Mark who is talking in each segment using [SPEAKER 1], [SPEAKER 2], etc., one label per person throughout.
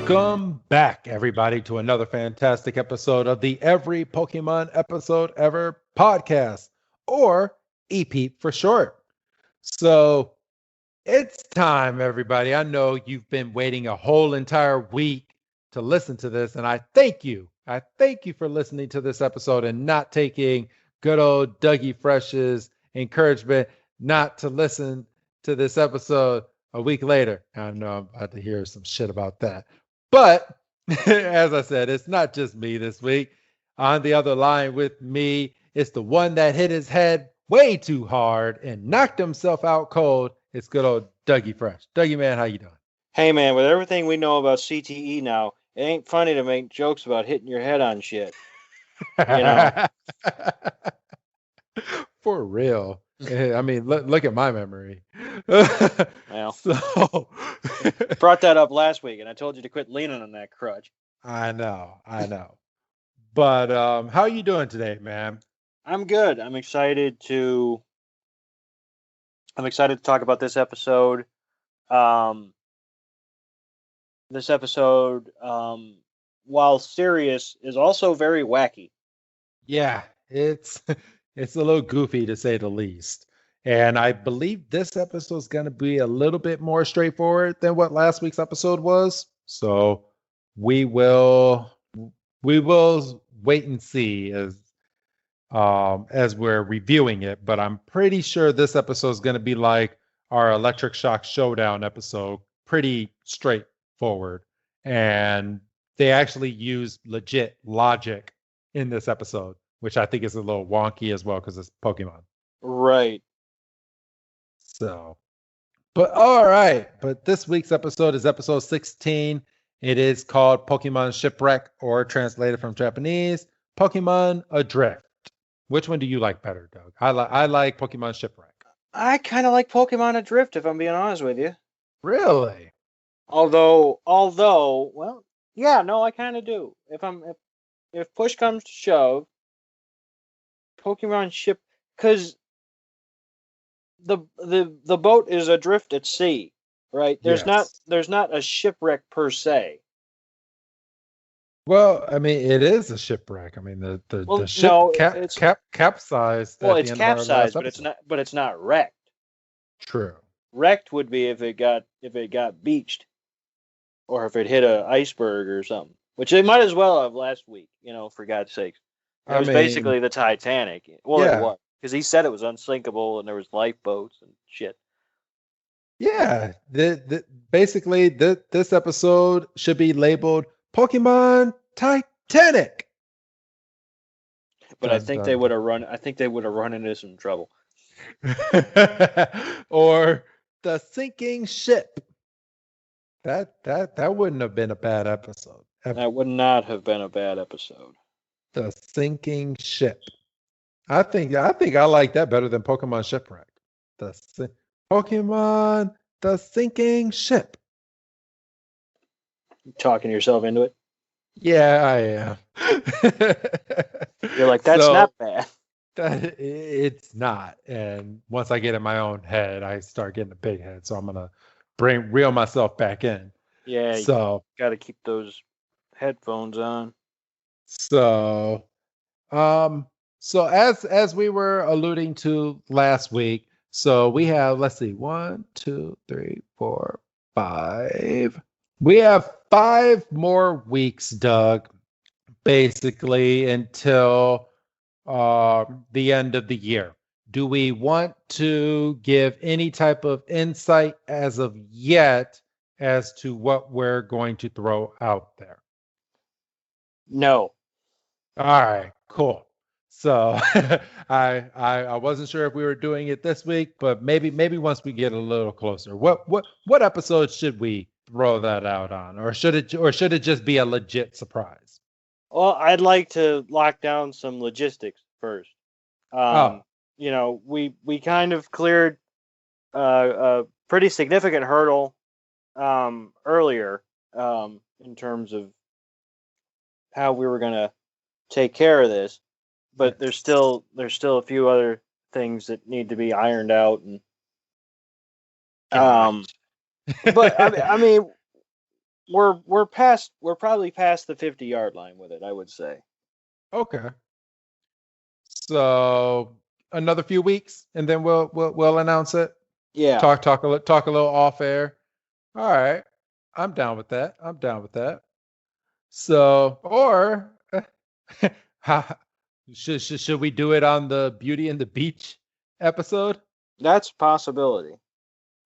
[SPEAKER 1] Welcome back, everybody, to another fantastic episode of the Every Pokemon Episode Ever podcast, or EPEEP for short. So it's time, everybody. I know you've been waiting a whole entire week to listen to this, and I thank you. I thank you for listening to this episode and not taking good old Dougie Fresh's encouragement not to listen to this episode a week later. I know I'm about to hear some shit about that. But as I said, it's not just me this week. On the other line with me, it's the one that hit his head way too hard and knocked himself out cold. It's good old Dougie Fresh. Dougie, man, how you doing?
[SPEAKER 2] Hey, man, with everything we know about CTE now, it ain't funny to make jokes about hitting your head on shit. You know?
[SPEAKER 1] For real. I mean, look at my memory.
[SPEAKER 2] Well,
[SPEAKER 1] so
[SPEAKER 2] brought that up last week, and I told you to quit leaning on that crutch.
[SPEAKER 1] I know. But how are you doing today, man?
[SPEAKER 2] I'm good. I'm excited to talk about this episode. This episode, while serious, is also very wacky.
[SPEAKER 1] Yeah, it's a little goofy to say the least. And I believe this episode is going to be a little bit more straightforward than what last week's episode was. So we will wait and see as we're reviewing it. But I'm pretty sure this episode is going to be like our Electric Shock Showdown episode, pretty straightforward. And they actually use legit logic in this episode, which I think is a little wonky as well because it's Pokemon.
[SPEAKER 2] Right.
[SPEAKER 1] So, but all right. But this week's episode is episode 16. It is called Pokemon Shipwreck, or translated from Japanese, Pokemon Adrift. Which one do you like better, Doug? I like Pokemon Shipwreck.
[SPEAKER 2] I kind of like Pokemon Adrift, if I'm being honest with you.
[SPEAKER 1] Really?
[SPEAKER 2] Although, well, yeah, no, I kind of do. If push comes to shove, Pokemon Ship, because the boat is adrift at sea, right? There's not a shipwreck per se.
[SPEAKER 1] Well, I mean, it is a shipwreck. I mean, the ship capsized.
[SPEAKER 2] Well, it's capsized, but it's not wrecked.
[SPEAKER 1] True.
[SPEAKER 2] Wrecked would be if it got beached, or if it hit an iceberg or something, which they might as well have last week. For God's sakes, it was basically the Titanic. Well, yeah. It was, because he said it was unsinkable and there was lifeboats and shit.
[SPEAKER 1] Yeah, basically this episode should be labeled Pokemon Titanic.
[SPEAKER 2] But I think they would have run into some trouble.
[SPEAKER 1] Or the sinking ship. That wouldn't have been a bad episode.
[SPEAKER 2] That would not have been a bad episode.
[SPEAKER 1] The sinking ship. I think I like that better than Pokemon Shipwreck. Pokemon the sinking ship.
[SPEAKER 2] You talking yourself into it?
[SPEAKER 1] Yeah, I am.
[SPEAKER 2] You're like, that's not bad.
[SPEAKER 1] It's not. And once I get in my own head, I start getting a big head. So I'm gonna reel myself back in.
[SPEAKER 2] Yeah. So you got to keep those headphones on.
[SPEAKER 1] So, So as we were alluding to last week, so we have, let's see, 1, 2, 3, 4, 5. We have 5 more weeks, Doug, basically until the end of the year. Do we want to give any type of insight as of yet as to what we're going to throw out there?
[SPEAKER 2] No.
[SPEAKER 1] All right, cool. So I wasn't sure if we were doing it this week, but maybe once we get a little closer. What episode should we throw that out on, or should it just be a legit surprise?
[SPEAKER 2] Well, I'd like to lock down some logistics first. We kind of cleared a pretty significant hurdle earlier in terms of how we were going to take care of this. But there's still a few other things that need to be ironed out, and but I mean, we're probably past the 50-yard line with it, I would say.
[SPEAKER 1] Okay. So another few weeks, and then we'll announce it.
[SPEAKER 2] Yeah.
[SPEAKER 1] Talk a little off air. All right, I'm down with that. I'm down with that. So, or how, should we do it on the Beauty and the Beach episode?
[SPEAKER 2] That's a possibility.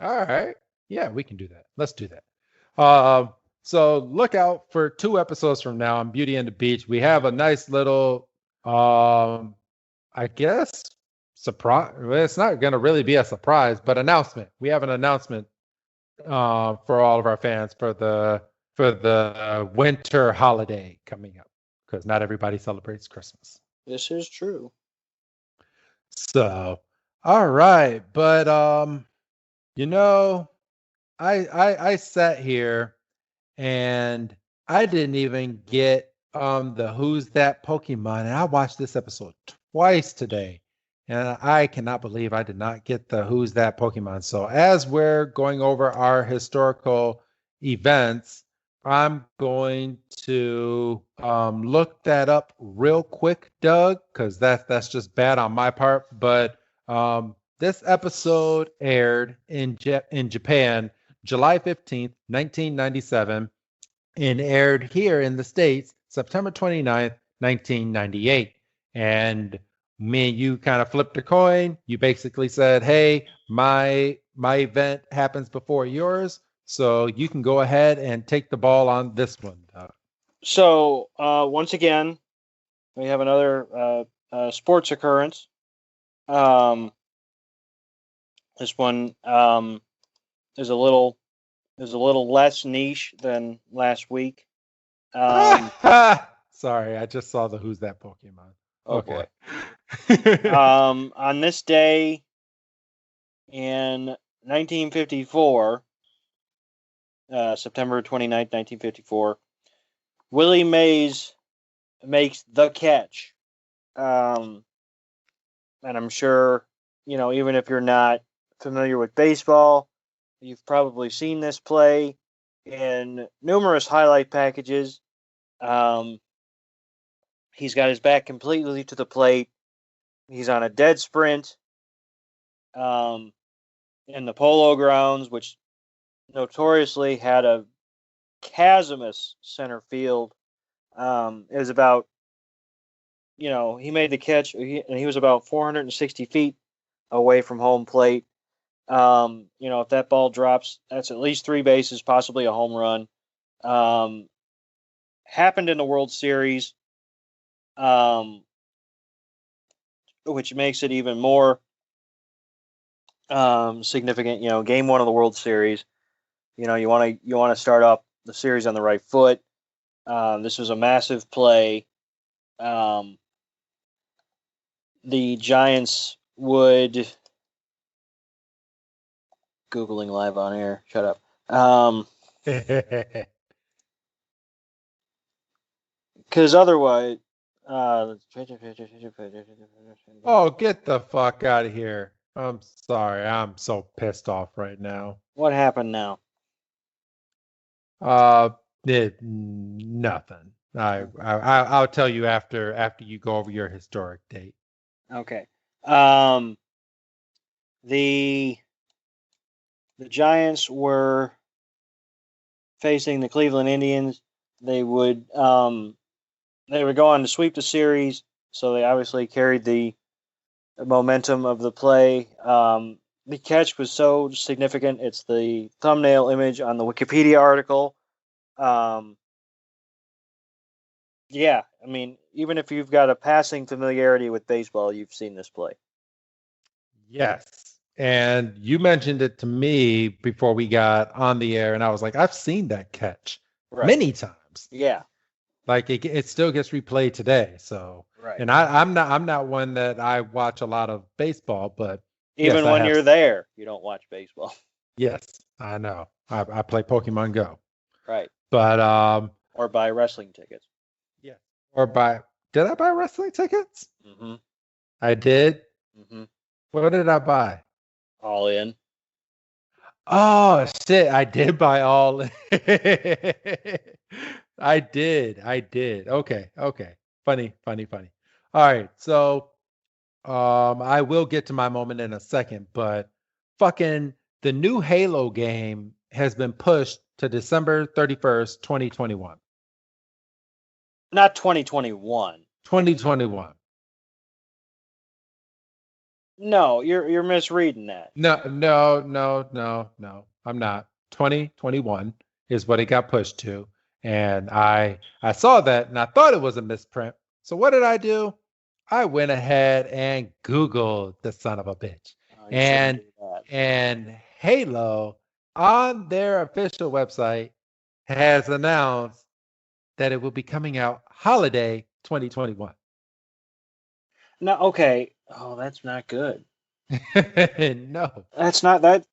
[SPEAKER 1] All right. Yeah, we can do that. Let's do that. So look out for 2 episodes from now on Beauty and the Beach. We have a nice little, I guess, surprise. Well, it's not going to really be a surprise, but announcement. We have an announcement for all of our fans for the winter holiday coming up because not everybody celebrates Christmas.
[SPEAKER 2] This is true.
[SPEAKER 1] So, all right, but you know, I sat here and I didn't even get the Who's That Pokemon, and I watched this episode twice today, and I cannot believe I did not get the Who's That Pokemon. So as we're going over our historical events, I'm going to look that up real quick, Doug, because that's just bad on my part. But this episode aired in Japan July 15th, 1997, and aired here in the States September 29th, 1998. And me and you kind of flipped a coin. You basically said, hey, my event happens before yours, so you can go ahead and take the ball on this one.
[SPEAKER 2] So once again, we have another sports occurrence. This one is a little less niche than last week.
[SPEAKER 1] Sorry, I just saw the Who's That Pokemon.
[SPEAKER 2] Oh
[SPEAKER 1] Okay.
[SPEAKER 2] boy. On this day in 1954, September 29th, 1954, Willie Mays makes the catch. And I'm sure, even if you're not familiar with baseball, you've probably seen this play in numerous highlight packages. He's got his back completely to the plate. He's on a dead sprint in the Polo Grounds, which notoriously had a chasmous center field. It was about, he made the catch, and he was about 460 feet away from home plate. If that ball drops, that's at least 3 bases, possibly a home run. Happened in the World Series, which makes it even more significant. Game 1 of the World Series. You want to start up the series on the right foot. This was a massive play. The Giants would Googling live on air. Shut up. Because otherwise,
[SPEAKER 1] oh, get the fuck out of here. I'm sorry. I'm so pissed off right now.
[SPEAKER 2] What happened now?
[SPEAKER 1] Nothing. I'll tell you after you go over your historic date.
[SPEAKER 2] Okay. The Giants were facing the Cleveland Indians. They would go on to sweep the series, so they obviously carried the momentum of the play. The catch was so significant. It's the thumbnail image on the Wikipedia article. Yeah, I mean, even if you've got a passing familiarity with baseball, you've seen this play.
[SPEAKER 1] Yes. And you mentioned it to me before we got on the air, and I was like, I've seen that catch many times.
[SPEAKER 2] Yeah.
[SPEAKER 1] Like it still gets replayed today. So,
[SPEAKER 2] right.
[SPEAKER 1] And I'm not one that I watch a lot of baseball, but
[SPEAKER 2] even when you're there, you don't watch baseball.
[SPEAKER 1] Yes, I know. I play Pokemon Go.
[SPEAKER 2] Right.
[SPEAKER 1] But
[SPEAKER 2] or buy wrestling tickets.
[SPEAKER 1] Yeah. Did I buy wrestling tickets?
[SPEAKER 2] Mm-hmm.
[SPEAKER 1] I did.
[SPEAKER 2] Mm-hmm.
[SPEAKER 1] What did I buy?
[SPEAKER 2] All in.
[SPEAKER 1] Oh shit! I did buy all. I did. Okay, okay. Funny, funny, funny. All right, so I will get to my moment in a second, but fucking the new Halo game has been pushed to December 31st, 2021.
[SPEAKER 2] Not 2021.
[SPEAKER 1] 2021.
[SPEAKER 2] No, you're misreading that.
[SPEAKER 1] No, no, no, no, no. I'm not. 2021 is what it got pushed to. And I saw that and I thought it was a misprint. So what did I do? I went ahead and Googled the son of a bitch.
[SPEAKER 2] Oh, you shouldn't
[SPEAKER 1] And
[SPEAKER 2] do that.
[SPEAKER 1] and Halo on their official website has announced that it will be coming out holiday 2021.
[SPEAKER 2] No, okay. Oh, that's not good.
[SPEAKER 1] No.
[SPEAKER 2] That's not that.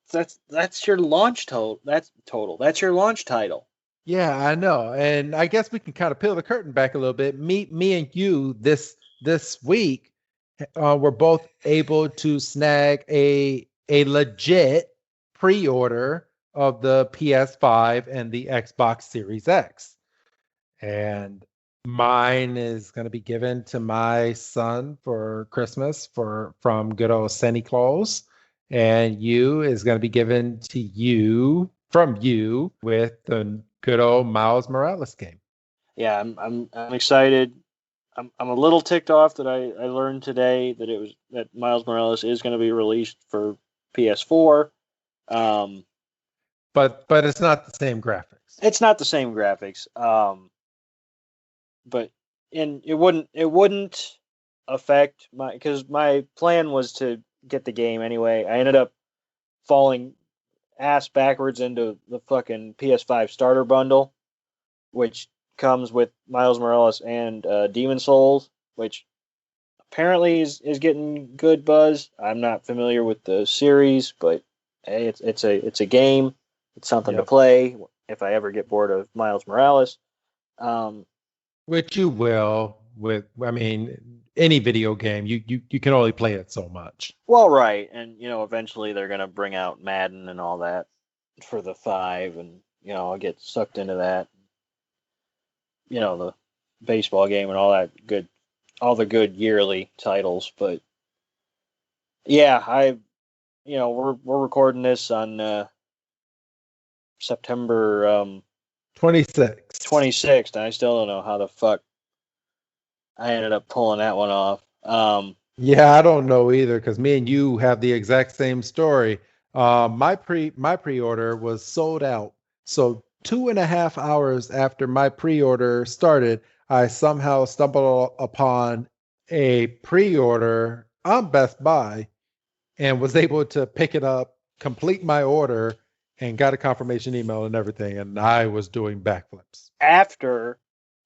[SPEAKER 2] That's your launch total. That's total. That's your launch title.
[SPEAKER 1] Yeah, I know. And I guess we can kind of peel the curtain back a little bit. Me and you this week were both able to snag a legit pre-order of the PS5 and the Xbox Series X. And mine is going to be given to my son for Christmas from good old Santa Claus, and you is going to be given to you from you with the good old Miles Morales game.
[SPEAKER 2] Yeah, I'm excited. I'm a little ticked off that I learned today that it was that Miles Morales is going to be released for PS4. Um,
[SPEAKER 1] But it's not the same graphics.
[SPEAKER 2] it's not the same graphics. But and it wouldn't affect my because my plan was to get the game anyway. I ended up falling ass backwards into the fucking PS5 starter bundle, which comes with Miles Morales and Demon Souls, which apparently is getting good buzz. I'm not familiar with the series, but hey, it's a game. It's something to
[SPEAKER 1] Yep.
[SPEAKER 2] play if I ever get bored of Miles Morales. Um,
[SPEAKER 1] Which you will with I mean any video game. You can only play it so much.
[SPEAKER 2] well, right, and eventually they're gonna bring out Madden and all that for the five, and I'll get sucked into that. The baseball game and all that good, all the good yearly titles. But yeah, we're recording this on September
[SPEAKER 1] 26.
[SPEAKER 2] 26th, and I still don't know how the fuck I ended up pulling that one off.
[SPEAKER 1] Yeah, I don't know either because me and you have the exact same story. My pre-order was sold out. So 2.5 hours after my pre-order started, I somehow stumbled upon a pre-order on Best Buy and was able to pick it up, complete my order, and got a confirmation email and everything. And I was doing backflips.
[SPEAKER 2] After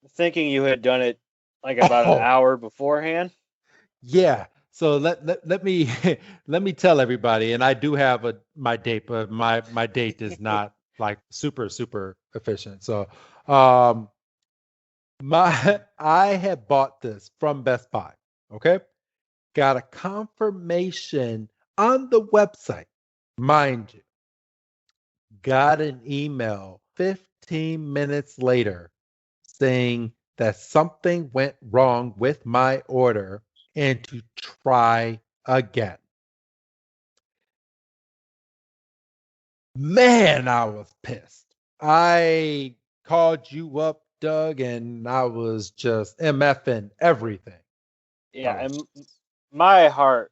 [SPEAKER 2] thinking you had done it like about an
[SPEAKER 1] Oh,
[SPEAKER 2] hour beforehand.
[SPEAKER 1] yeah. So let me let me tell everybody, and I do have my date, but my date is not like super efficient. So um my I had bought this from Best Buy. Okay. Got a confirmation on the website, mind you. Got an email 15 minutes later saying that something went wrong with my order and to try again. Man, I was pissed. I called you up, Doug, and I was just MFing everything. I
[SPEAKER 2] Yeah,
[SPEAKER 1] was,
[SPEAKER 2] and my heart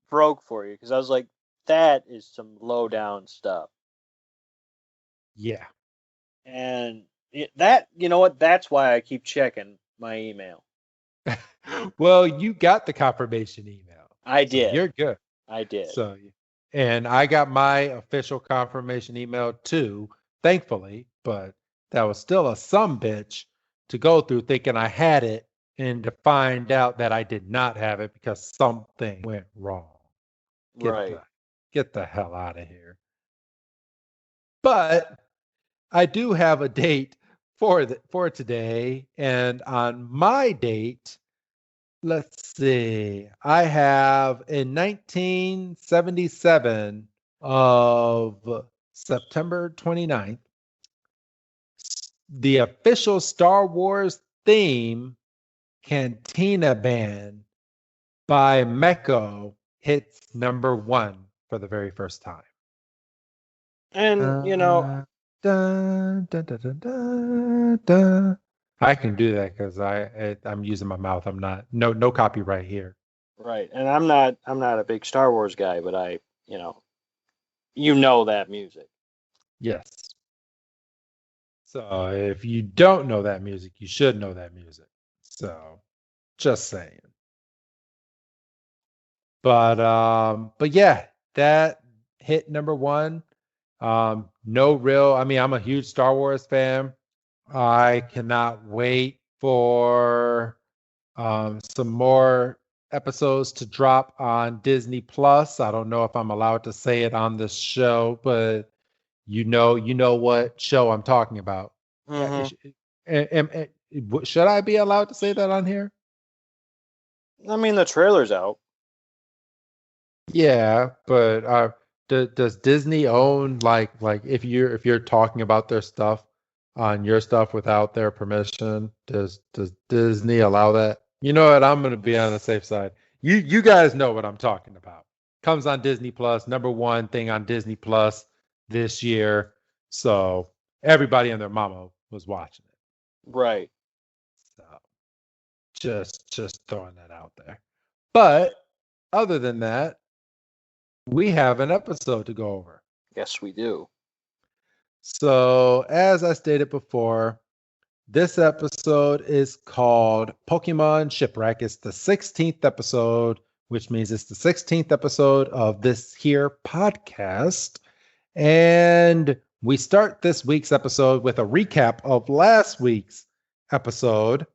[SPEAKER 2] broke for you because I was like, that is some low down stuff.
[SPEAKER 1] yeah.
[SPEAKER 2] And that, you know what? That's why I keep checking my email.
[SPEAKER 1] Well, you got the confirmation email,
[SPEAKER 2] I
[SPEAKER 1] so
[SPEAKER 2] did.
[SPEAKER 1] you're good.
[SPEAKER 2] I did.
[SPEAKER 1] So, and I got my official confirmation email too, thankfully, but that was still a some bitch to go through thinking I had it and to find out that I did not have it because something went wrong. Get
[SPEAKER 2] Right.
[SPEAKER 1] the get the hell out of here. But I do have a date for today, and on my date, let's see. I have in 1977 of September 29th, the official Star Wars theme, Cantina Band by Meko, hits number 1 for the very first time.
[SPEAKER 2] And,
[SPEAKER 1] Dun, dun, dun, dun, dun, dun. I can do that because I'm using my mouth. I'm not no copyright here.
[SPEAKER 2] right. And I'm not a big Star Wars guy, but you know that music.
[SPEAKER 1] Yes. So if you don't know that music, you should know that music. So just saying. But yeah, that hit number 1. No real. I mean, I'm a huge Star Wars fan. I cannot wait for some more episodes to drop on Disney Plus. I don't know if I'm allowed to say it on this show, but you know what show I'm talking about.
[SPEAKER 2] Mm-hmm.
[SPEAKER 1] Should I be allowed to say that on here?
[SPEAKER 2] I mean, the trailer's out.
[SPEAKER 1] Yeah, but does Disney own like if you're talking about their stuff on your stuff without their permission, does Disney allow that? You know what? I'm gonna be on the safe side. You guys know what I'm talking about. Comes on Disney Plus, number 1 thing on Disney Plus this year. So everybody and their mama was watching it.
[SPEAKER 2] Right.
[SPEAKER 1] So just throwing that out there. But other than that, we have an episode to go over.
[SPEAKER 2] Yes, we do.
[SPEAKER 1] So, as I stated before, this episode is called Pokemon Shipwreck. It's the 16th episode, which means it's the 16th episode of this here podcast. And we start this week's episode with a recap of last week's episode,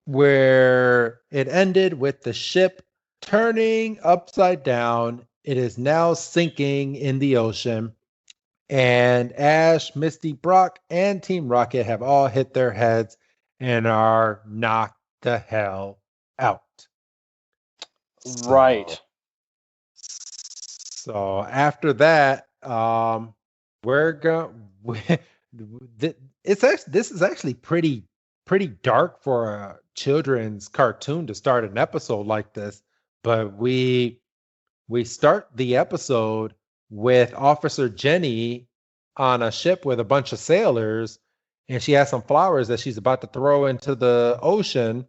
[SPEAKER 1] where it ended with the ship turning upside down. It is now sinking in the ocean. And Ash, Misty, Brock, and Team Rocket have all hit their heads and are knocked the hell out.
[SPEAKER 2] Right.
[SPEAKER 1] So after that, we're going. This is actually pretty dark for a children's cartoon to start an episode like this. But we start the episode with Officer Jenny on a ship with a bunch of sailors, and she has some flowers that she's about to throw into the ocean,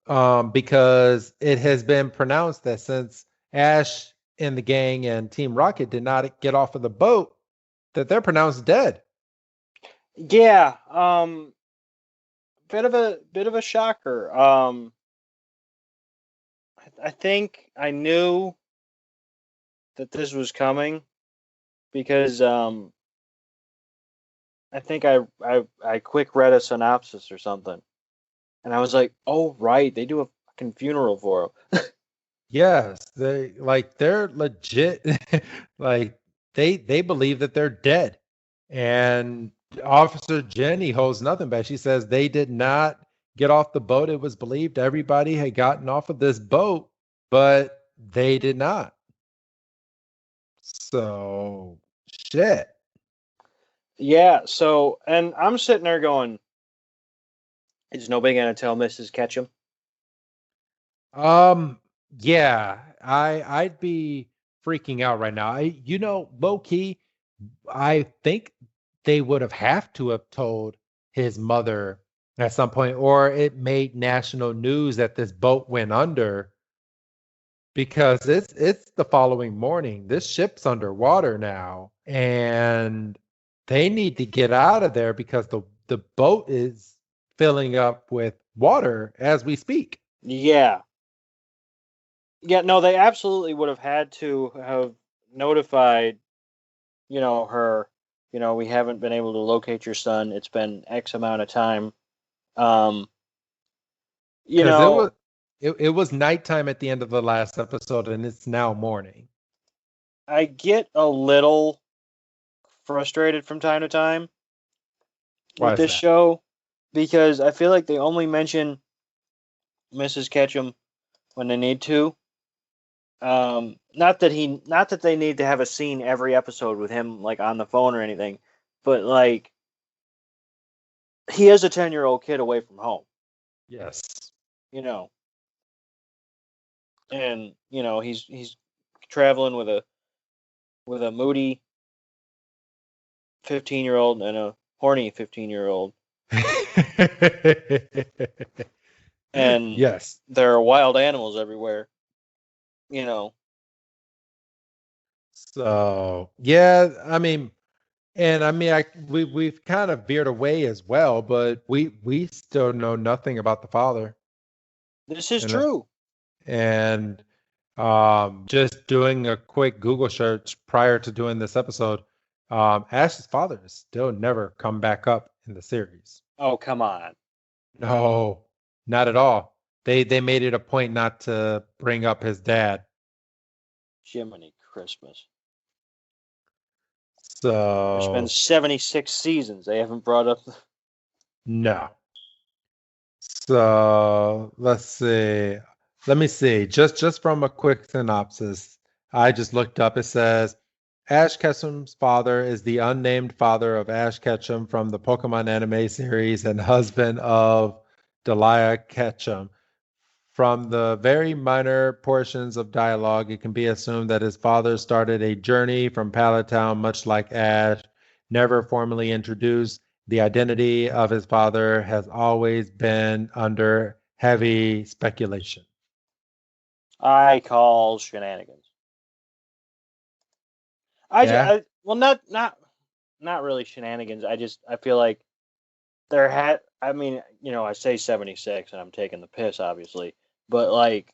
[SPEAKER 1] because it has been pronounced that since Ash and the gang and Team Rocket did not get off of the boat, that they're pronounced dead.
[SPEAKER 2] Yeah. Bit of a shocker. I think I knew that this was coming because I think I quick read a synopsis or something, and I was like, oh right, they do a fucking funeral for him.
[SPEAKER 1] Yes, they're legit. Like they believe that they're dead. And Officer Jenny holds nothing back. She says they did not get off the boat. It was believed everybody had gotten off of this boat, but they did not. So shit.
[SPEAKER 2] Yeah. So, and I'm sitting there going, is nobody gonna tell Mrs. Ketchum?
[SPEAKER 1] Yeah, I'd be freaking out right now. Low key, I think they would have to have told his mother at some point, or it made national news that this boat went under, because it's the following morning. This ship's underwater now, and they need to get out of there because the boat is filling up with water as we speak.
[SPEAKER 2] Yeah. Yeah. No, they absolutely would have had to have notified, her. We haven't been able to locate your son. It's been X amount of time. Um, you
[SPEAKER 1] Because
[SPEAKER 2] know,
[SPEAKER 1] it was nighttime at the end of the last episode, and it's now morning.
[SPEAKER 2] I get a little frustrated from time to time
[SPEAKER 1] Why
[SPEAKER 2] with
[SPEAKER 1] is
[SPEAKER 2] this
[SPEAKER 1] that?
[SPEAKER 2] show because I feel like they only mention Mrs. Ketchum when they need to. Not that they need to have a scene every episode with him like on the phone or anything, but like he is a 10-year-old kid away from home,
[SPEAKER 1] Yes.
[SPEAKER 2] you know, and he's traveling with a moody 15-year-old and a horny 15-year-old, and
[SPEAKER 1] Yes.
[SPEAKER 2] there are wild animals everywhere, you know.
[SPEAKER 1] So yeah, we've kind of veered away as well, but we still know nothing about the father,
[SPEAKER 2] This is
[SPEAKER 1] and uh,
[SPEAKER 2] true.
[SPEAKER 1] and just doing a quick Google search prior to doing this episode, Ash's father has still never come back up in the series.
[SPEAKER 2] Oh, come on.
[SPEAKER 1] No, not at all. They made it a point not to bring up his dad.
[SPEAKER 2] Jiminy Christmas. There's been
[SPEAKER 1] So
[SPEAKER 2] 76 seasons. They haven't brought up.
[SPEAKER 1] no. So let's see. Let me see. Just from a quick synopsis, I just looked up. It says Ash Ketchum's father is the unnamed father of Ash Ketchum from the Pokemon anime series and husband of Delia Ketchum. From the very minor portions of dialogue, it can be assumed that his father started a journey from Pallet Town, much like Ash, never formally introduced. The identity of his father has always been under heavy speculation.
[SPEAKER 2] I call shenanigans.
[SPEAKER 1] Yeah.
[SPEAKER 2] Well, not really shenanigans. I feel like I mean, I say 76 and I'm taking the piss, obviously, but like,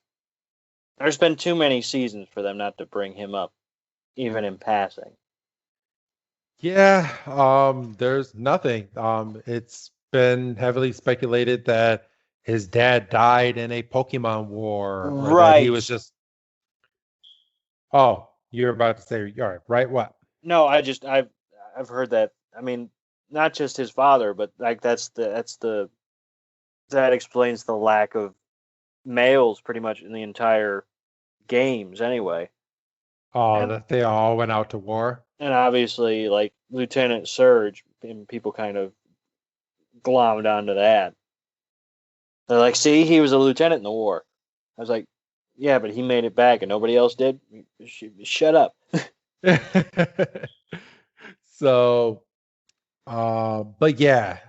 [SPEAKER 2] there's been too many seasons for them not to bring him up, even in passing.
[SPEAKER 1] Yeah, there's nothing. It's been heavily speculated that his dad died in a Pokemon war or that he
[SPEAKER 2] Right.
[SPEAKER 1] was just, oh, you're about to say, all right, right? What?
[SPEAKER 2] No, I've heard that. I mean, not just his father, but like that explains the lack of males pretty much in the entire games anyway.
[SPEAKER 1] Oh,
[SPEAKER 2] And
[SPEAKER 1] that they all went out to war.
[SPEAKER 2] and obviously like Lieutenant Surge and people kind of glommed onto that. They're like, "See, he was a lieutenant in the war." I was like, "Yeah, but he made it back and nobody else did." Shut up.
[SPEAKER 1] So, but yeah,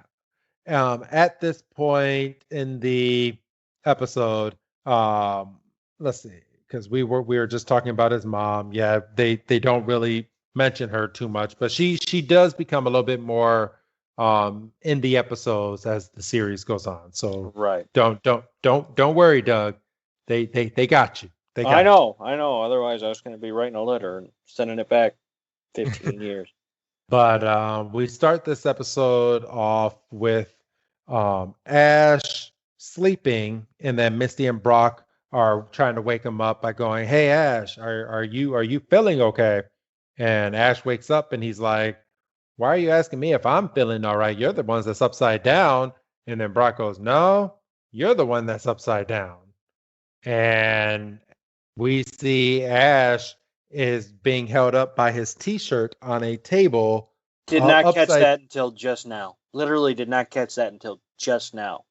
[SPEAKER 1] at this point in the episode, um, let's see, because we were just talking about his mom. Yeah, they don't really mention her too much, but she does become a little bit more in the episodes as the series goes on. So
[SPEAKER 2] Right.
[SPEAKER 1] don't worry, Doug. They got you. They
[SPEAKER 2] I
[SPEAKER 1] got you.
[SPEAKER 2] know, I know. Otherwise, I was going to be writing a letter and sending it back 15 years.
[SPEAKER 1] But we start this episode off with Ash sleeping, and then Misty and Brock are trying to wake him up by going, "Hey Ash, are you feeling okay?" And Ash wakes up and he's like, "Why are you asking me if I'm feeling all right? You're the ones that's upside down." And then Brock goes, "No, you're the one that's upside down." And we see Ash is being held up by his T-shirt on a table
[SPEAKER 2] Did not catch
[SPEAKER 1] upside.
[SPEAKER 2] that until just now. Literally did not catch that until just now.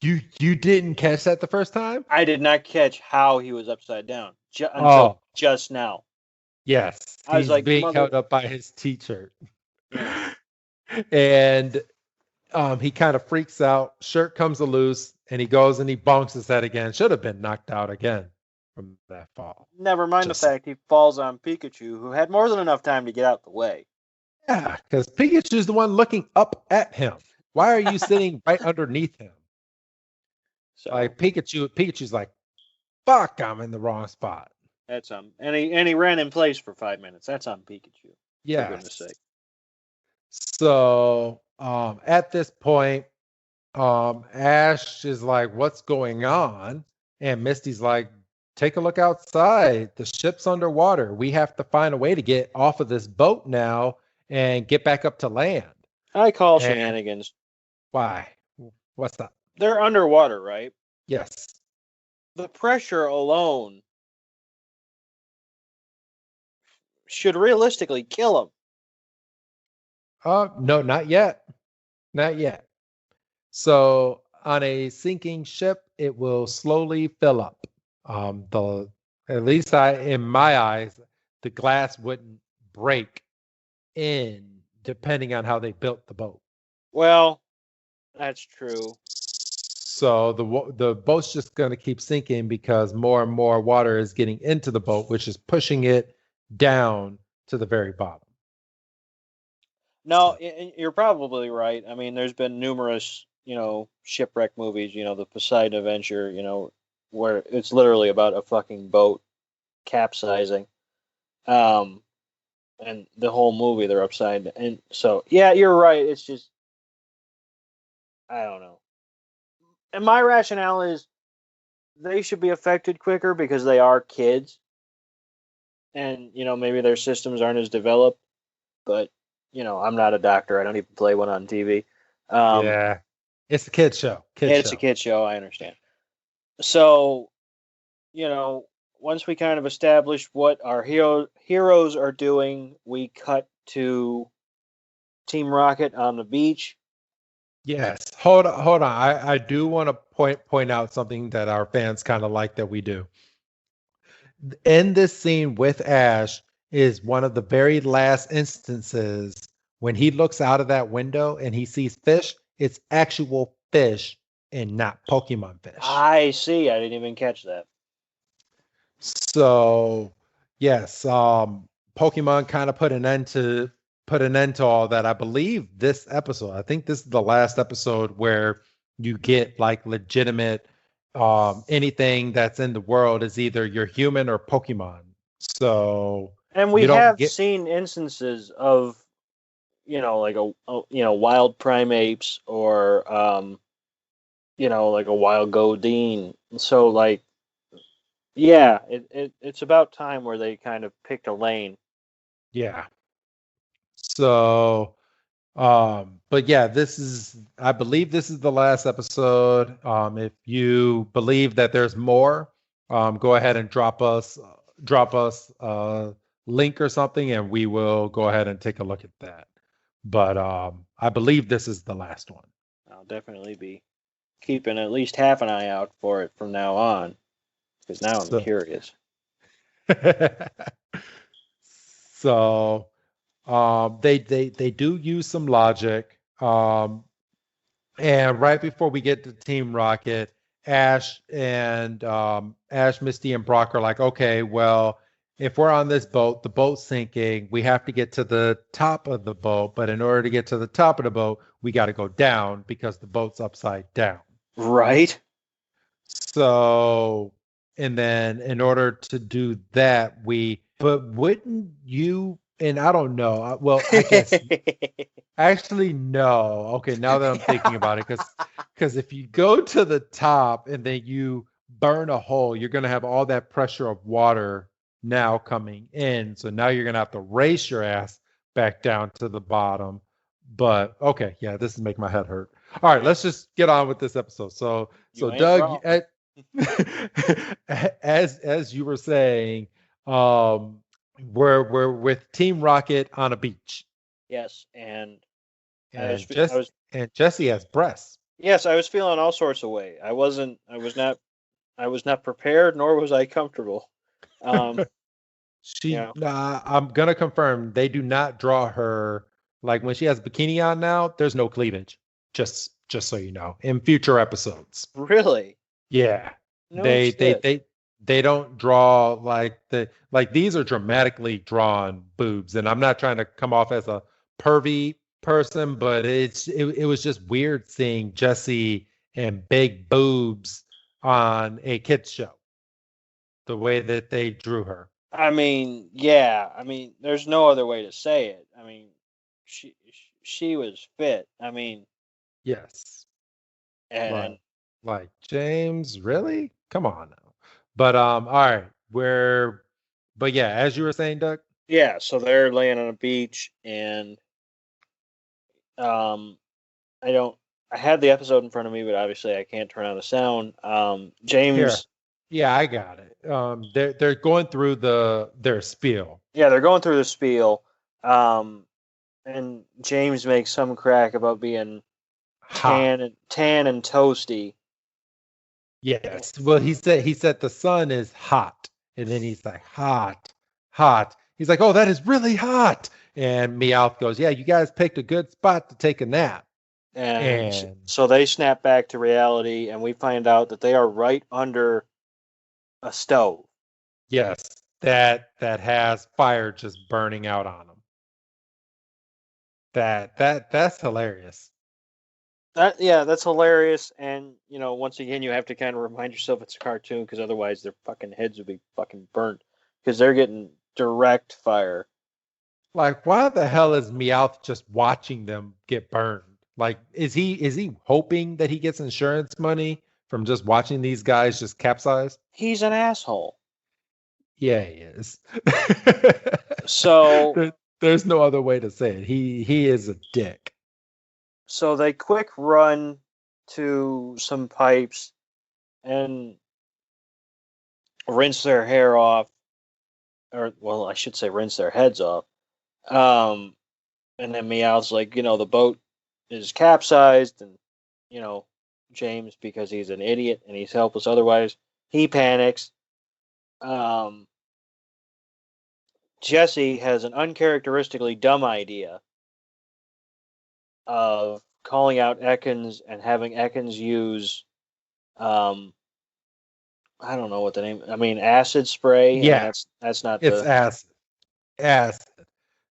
[SPEAKER 1] You didn't catch that the first time?
[SPEAKER 2] I did not catch how he was upside down until
[SPEAKER 1] Oh,
[SPEAKER 2] just now.
[SPEAKER 1] yes.
[SPEAKER 2] I was
[SPEAKER 1] He's
[SPEAKER 2] like,
[SPEAKER 1] being
[SPEAKER 2] mother.
[SPEAKER 1] held up by his T-shirt.
[SPEAKER 2] Yeah.
[SPEAKER 1] And he kind of freaks out. Shirt comes loose, and he goes and he bonks his head again. Should have been knocked out again from that fall.
[SPEAKER 2] Never mind the
[SPEAKER 1] Just
[SPEAKER 2] fact he falls on Pikachu, who had more than enough time to get out the way.
[SPEAKER 1] yeah, because Pikachu's the one looking up at him. Why are you sitting right underneath him?
[SPEAKER 2] So
[SPEAKER 1] Like Pikachu's like, fuck, I'm in the wrong spot.
[SPEAKER 2] that's and he ran in place for 5 minutes. That's on Pikachu, for goodness
[SPEAKER 1] Yes.
[SPEAKER 2] sake.
[SPEAKER 1] So at this point, Ash is like, what's going on? And Misty's like, take a look outside. The ship's underwater. We have to find a way to get off of this boat now and get back up to land.
[SPEAKER 2] I call
[SPEAKER 1] And
[SPEAKER 2] shenanigans.
[SPEAKER 1] why? What's that?
[SPEAKER 2] They're underwater, right?
[SPEAKER 1] Yes.
[SPEAKER 2] The pressure alone should realistically kill him.
[SPEAKER 1] No, not yet. Not yet. So on a sinking ship, it will slowly fill up. The At least in my eyes, the glass wouldn't break in depending on how they built the boat.
[SPEAKER 2] Well, that's true.
[SPEAKER 1] So the boat's just going to keep sinking because more and more water is getting into the boat, which is pushing it down to the very bottom.
[SPEAKER 2] No, you're probably right. I mean, there's been numerous, shipwreck movies. The Poseidon Adventure. Where it's literally about a fucking boat capsizing, and the whole movie they're upside down. And so, yeah, you're right. It's just, I don't know. And my rationale is they should be affected quicker because they are kids, and maybe their systems aren't as developed. But I'm not a doctor. I don't even play one on TV.
[SPEAKER 1] Yeah, it's a kid show.
[SPEAKER 2] It's a kid show. I understand. So, once we kind of establish what our heroes are doing, we cut to Team Rocket on the beach.
[SPEAKER 1] Yes. Hold on. I do want to point out something that our fans kind of like that we do. In this scene with Ash is one of the very last instances when he looks out of that window and he sees fish. It's actual fish and not Pokemon fish.
[SPEAKER 2] I see. I didn't even catch that.
[SPEAKER 1] So, yes, Pokemon kind of put an end to all that. I believe this episode. I think this is the last episode where you get like legitimate anything that's in the world is either you're human or Pokemon. So,
[SPEAKER 2] and we have seen instances of like a wild primates or like a wild Godine. So like, yeah, it's about time where they kind of picked a lane.
[SPEAKER 1] Yeah. So, but yeah, I believe this is the last episode. If you believe that there's more, go ahead and drop us a link or something, and we will go ahead and take a look at that. But I believe this is the last one.
[SPEAKER 2] I'll definitely be keeping at least half an eye out for it from now on, because now I'm curious.
[SPEAKER 1] So, they do use some logic. And right before we get to Team Rocket, Ash, Misty, and Brock are like, okay, well, if we're on this boat, the boat's sinking. We have to get to the top of the boat, but in order to get to the top of the boat, we got to go down because the boat's upside down.
[SPEAKER 2] Right.
[SPEAKER 1] So, and then in order to do that, but wouldn't you? And I don't know. Well, I guess actually no. Okay, now that I'm thinking about it, because if you go to the top and then you burn a hole, you're going to have all that pressure of water now coming in. So now you're going to have to race your ass back down to the bottom. But okay, yeah, this is making my head hurt. All right, let's just get on with this episode. So Doug, as you were saying, we're with Team Rocket on a beach.
[SPEAKER 2] Yes, and
[SPEAKER 1] Jessie has breasts.
[SPEAKER 2] Yes, I was feeling all sorts of way. I was not prepared, nor was I comfortable.
[SPEAKER 1] I'm gonna confirm they do not draw her like when she has bikini on now. There's no cleavage. Just so you know, in future episodes.
[SPEAKER 2] Really?
[SPEAKER 1] Yeah. No they don't draw like these are dramatically drawn boobs, and I'm not trying to come off as a pervy person, but it was just weird seeing Jessie and big boobs on a kids show. The way that they drew her.
[SPEAKER 2] I mean, yeah. I mean, there's no other way to say it. I mean, she was fit. I mean,
[SPEAKER 1] yes.
[SPEAKER 2] And
[SPEAKER 1] like James, really? Come on now. But all right, but yeah, as you were saying, Doug.
[SPEAKER 2] Yeah, so they're laying on a beach, and I had the episode in front of me, but obviously I can't turn on the sound. James.
[SPEAKER 1] Here. Yeah, I got it. They're going through their spiel.
[SPEAKER 2] Yeah, they're going through the spiel, and James makes some crack about being
[SPEAKER 1] Hot.
[SPEAKER 2] tan and toasty.
[SPEAKER 1] Yes. Well, he said the sun is hot, and then he's like hot, hot. He's like, oh, that is really hot. And Meowth goes, yeah, you guys picked a good spot to take a nap.
[SPEAKER 2] And
[SPEAKER 1] And
[SPEAKER 2] so they snap back to reality, and we find out that they are right under a stove.
[SPEAKER 1] yes, that has fire just burning out on them. That's hilarious.
[SPEAKER 2] That's hilarious. And once again, you have to kind of remind yourself it's a cartoon because otherwise their fucking heads would be fucking burnt because they're getting direct fire.
[SPEAKER 1] Like, why the hell is Meowth just watching them get burned? Like, is he hoping that he gets insurance money from just watching these guys just capsize?
[SPEAKER 2] He's an asshole.
[SPEAKER 1] Yeah, he is.
[SPEAKER 2] So
[SPEAKER 1] There's no other way to say it. He is a dick.
[SPEAKER 2] so they quick run to some pipes and rinse their hair off, or well, I should say rinse their heads off. Um, and then Meowth's like, the boat is capsized, and you know, James, because he's an idiot and he's helpless otherwise, he panics. Um, Jesse has an uncharacteristically dumb idea of calling out Ekans and having Ekans use, um, I don't know what the name. I mean, acid spray. I mean,
[SPEAKER 1] Yeah,
[SPEAKER 2] that's not
[SPEAKER 1] it's
[SPEAKER 2] the
[SPEAKER 1] acid. Acid.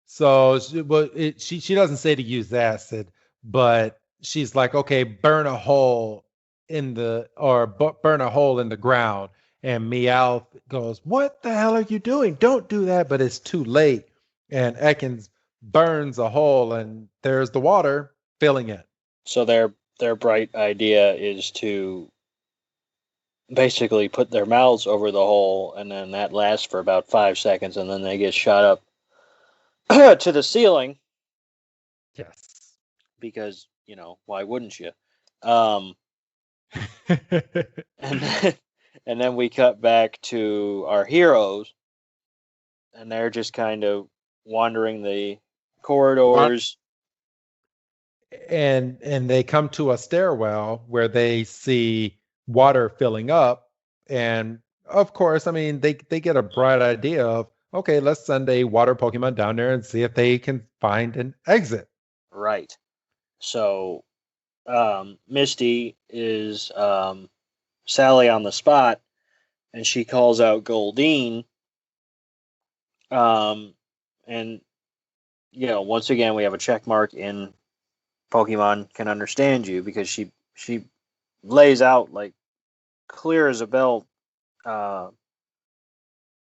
[SPEAKER 1] So she doesn't say to use acid, but she's like, okay, burn a hole burn a hole in the ground. And Meowth goes, what the hell are you doing? Don't do that. But it's too late. And Ekans burns a hole, and there's the water filling it.
[SPEAKER 2] so their bright idea is to basically put their mouths over the hole, and then that lasts for about 5 seconds, and then they get shot up to the ceiling
[SPEAKER 1] Yes.
[SPEAKER 2] because why wouldn't you? Um, and then, and then we cut back to our heroes, and they're just kind of wandering the
[SPEAKER 1] What?
[SPEAKER 2] corridors.
[SPEAKER 1] And they come to a stairwell where they see water filling up, and of course, I mean, they get a bright idea of, okay, let's send a water Pokemon down there and see if they can find an exit.
[SPEAKER 2] Right. So Misty is Sally on the spot, and she calls out Goldeen. Um, and once again, we have a check mark in Pokemon can understand you because she lays out like clear as a bell uh,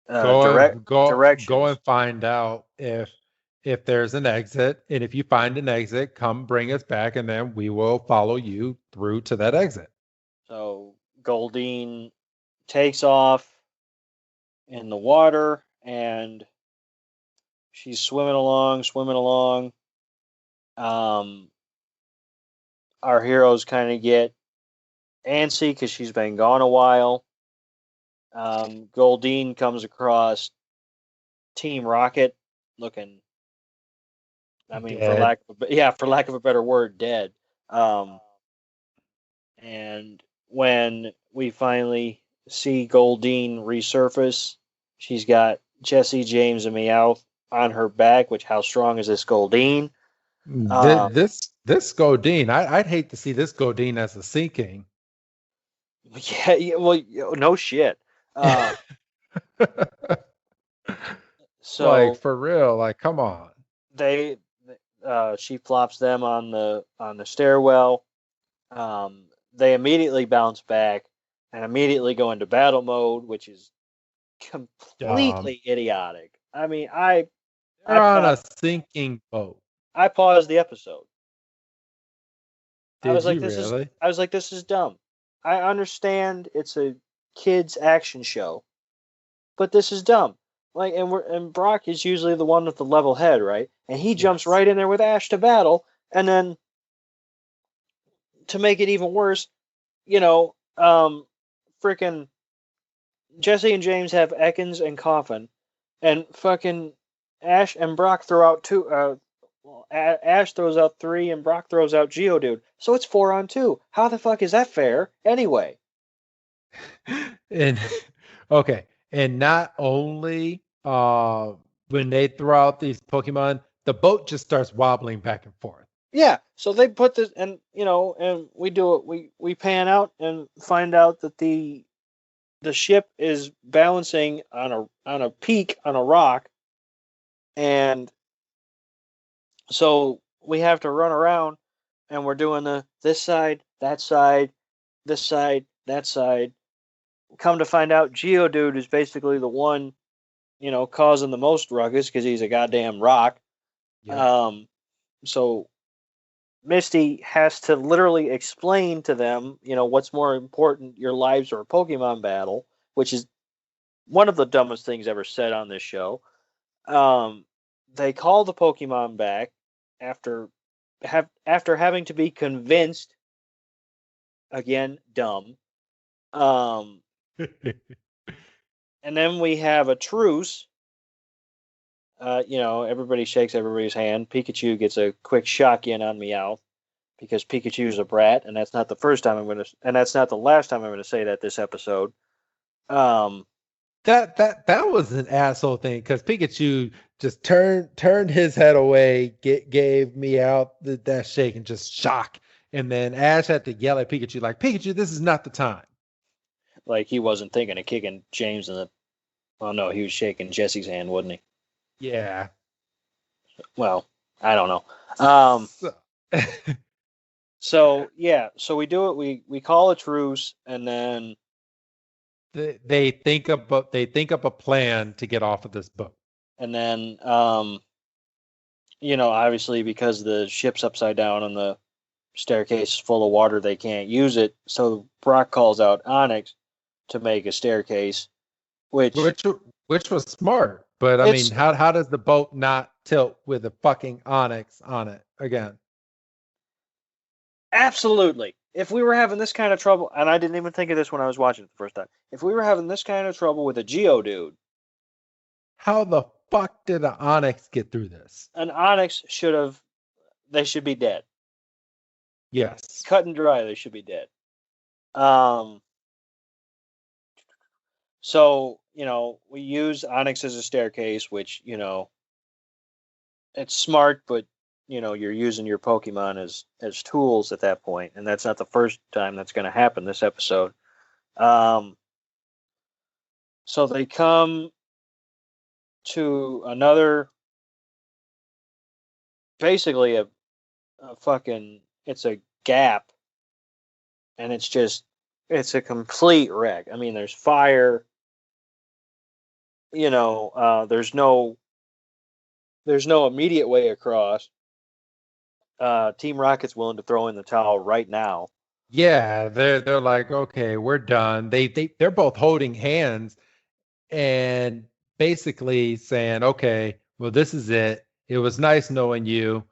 [SPEAKER 1] Go
[SPEAKER 2] directions.
[SPEAKER 1] and find out if there's an exit, and if you find an exit, come bring us back, and then we will follow you through to that exit.
[SPEAKER 2] So Goldeen takes off in the water, and she's swimming along, swimming along. Um, our heroes kind of get antsy because she's been gone a while. Goldeen comes across Team Rocket, looking, I mean,
[SPEAKER 1] Dead.
[SPEAKER 2] for lack of a better word, dead. Um, and when we finally see Goldeen resurface, she's got Jesse, James, and Meowth on her back. Which, how strong is this Goldeen?
[SPEAKER 1] This Godine, I'd hate to see this Godine as a sinking.
[SPEAKER 2] Yeah, well, no shit. Uh,
[SPEAKER 1] Like,
[SPEAKER 2] so
[SPEAKER 1] for real, like, come on.
[SPEAKER 2] they, she flops them on the stairwell. They immediately bounce back and immediately go into battle mode, which is
[SPEAKER 1] Um,
[SPEAKER 2] completely idiotic. I mean, I
[SPEAKER 1] they're on
[SPEAKER 2] paused
[SPEAKER 1] a sinking boat.
[SPEAKER 2] I paused the episode.
[SPEAKER 1] Did you really?
[SPEAKER 2] I was like, this is dumb. I understand it's a kids action show, but this is dumb. Like, and Brock is usually the one with the level head, right? And he jumps
[SPEAKER 1] Yes.
[SPEAKER 2] right in there with Ash to battle, and then to make it even worse, freaking Jesse and James have Ekans and Coffin, and fucking Ash and Brock throw out two. Ash throws out three, and Brock throws out Geodude. So it's 4-on-2. How the fuck is that fair? Anyway.
[SPEAKER 1] And okay, and not only when they throw out these Pokemon, the boat just starts wobbling back and forth.
[SPEAKER 2] Yeah, so they put this, and and we do it. We pan out and find out that the ship is balancing on a peak on a rock, and so we have to run around, and we're doing this side, that side, this side, that side. Come to find out, Geodude is basically the one, causing the most ruckus because he's a goddamn rock.
[SPEAKER 1] Yeah.
[SPEAKER 2] So Misty has to literally explain to them, what's more important, your lives or a Pokemon battle, which is one of the dumbest things ever said on this show. They call the Pokemon back after having to be convinced, again, dumb. And then we have a truce. Everybody shakes everybody's hand. Pikachu gets a quick shock in on Meowth because Pikachu's a brat, and that's not the first time and that's not the last time I'm gonna say that this episode.
[SPEAKER 1] That was an asshole thing because Pikachu just turned his head away, gave Meowth that shake and just shock, and then Ash had to yell at Pikachu like, Pikachu, this is not the time.
[SPEAKER 2] Like he wasn't thinking of kicking James in the. Well, no, he was shaking Jesse's hand, wasn't he?
[SPEAKER 1] Yeah.
[SPEAKER 2] Well, I don't know.
[SPEAKER 1] So,
[SPEAKER 2] So we do it. We call a truce, and then
[SPEAKER 1] they think up a plan to get off of this boat.
[SPEAKER 2] And then obviously because the ship's upside down and the staircase is full of water, they can't use it. So Brock calls out Onyx to make a staircase, which
[SPEAKER 1] was smart. But I mean, how does the boat not tilt with a fucking Onyx on it again?
[SPEAKER 2] Absolutely. If we were having this kind of trouble, and I didn't even think of this when I was watching it the first time, if we were having this kind of trouble with a Geodude,
[SPEAKER 1] how the fuck did an Onyx get through this?
[SPEAKER 2] An Onyx they should be dead.
[SPEAKER 1] Yes.
[SPEAKER 2] Cut and dry, they should be dead. So, we use Onyx as a staircase, which, it's smart, but, you're using your Pokemon as tools at that point, and that's not the first time that's going to happen this episode. So they come to another, basically a fucking, it's a gap, and it's a complete wreck. I mean, there's fire, there's no immediate way across. Team Rocket's willing to throw in the towel right now.
[SPEAKER 1] Yeah, they're like, okay, we're done. They're both holding hands and basically saying, okay, well, this is it. It was nice knowing you.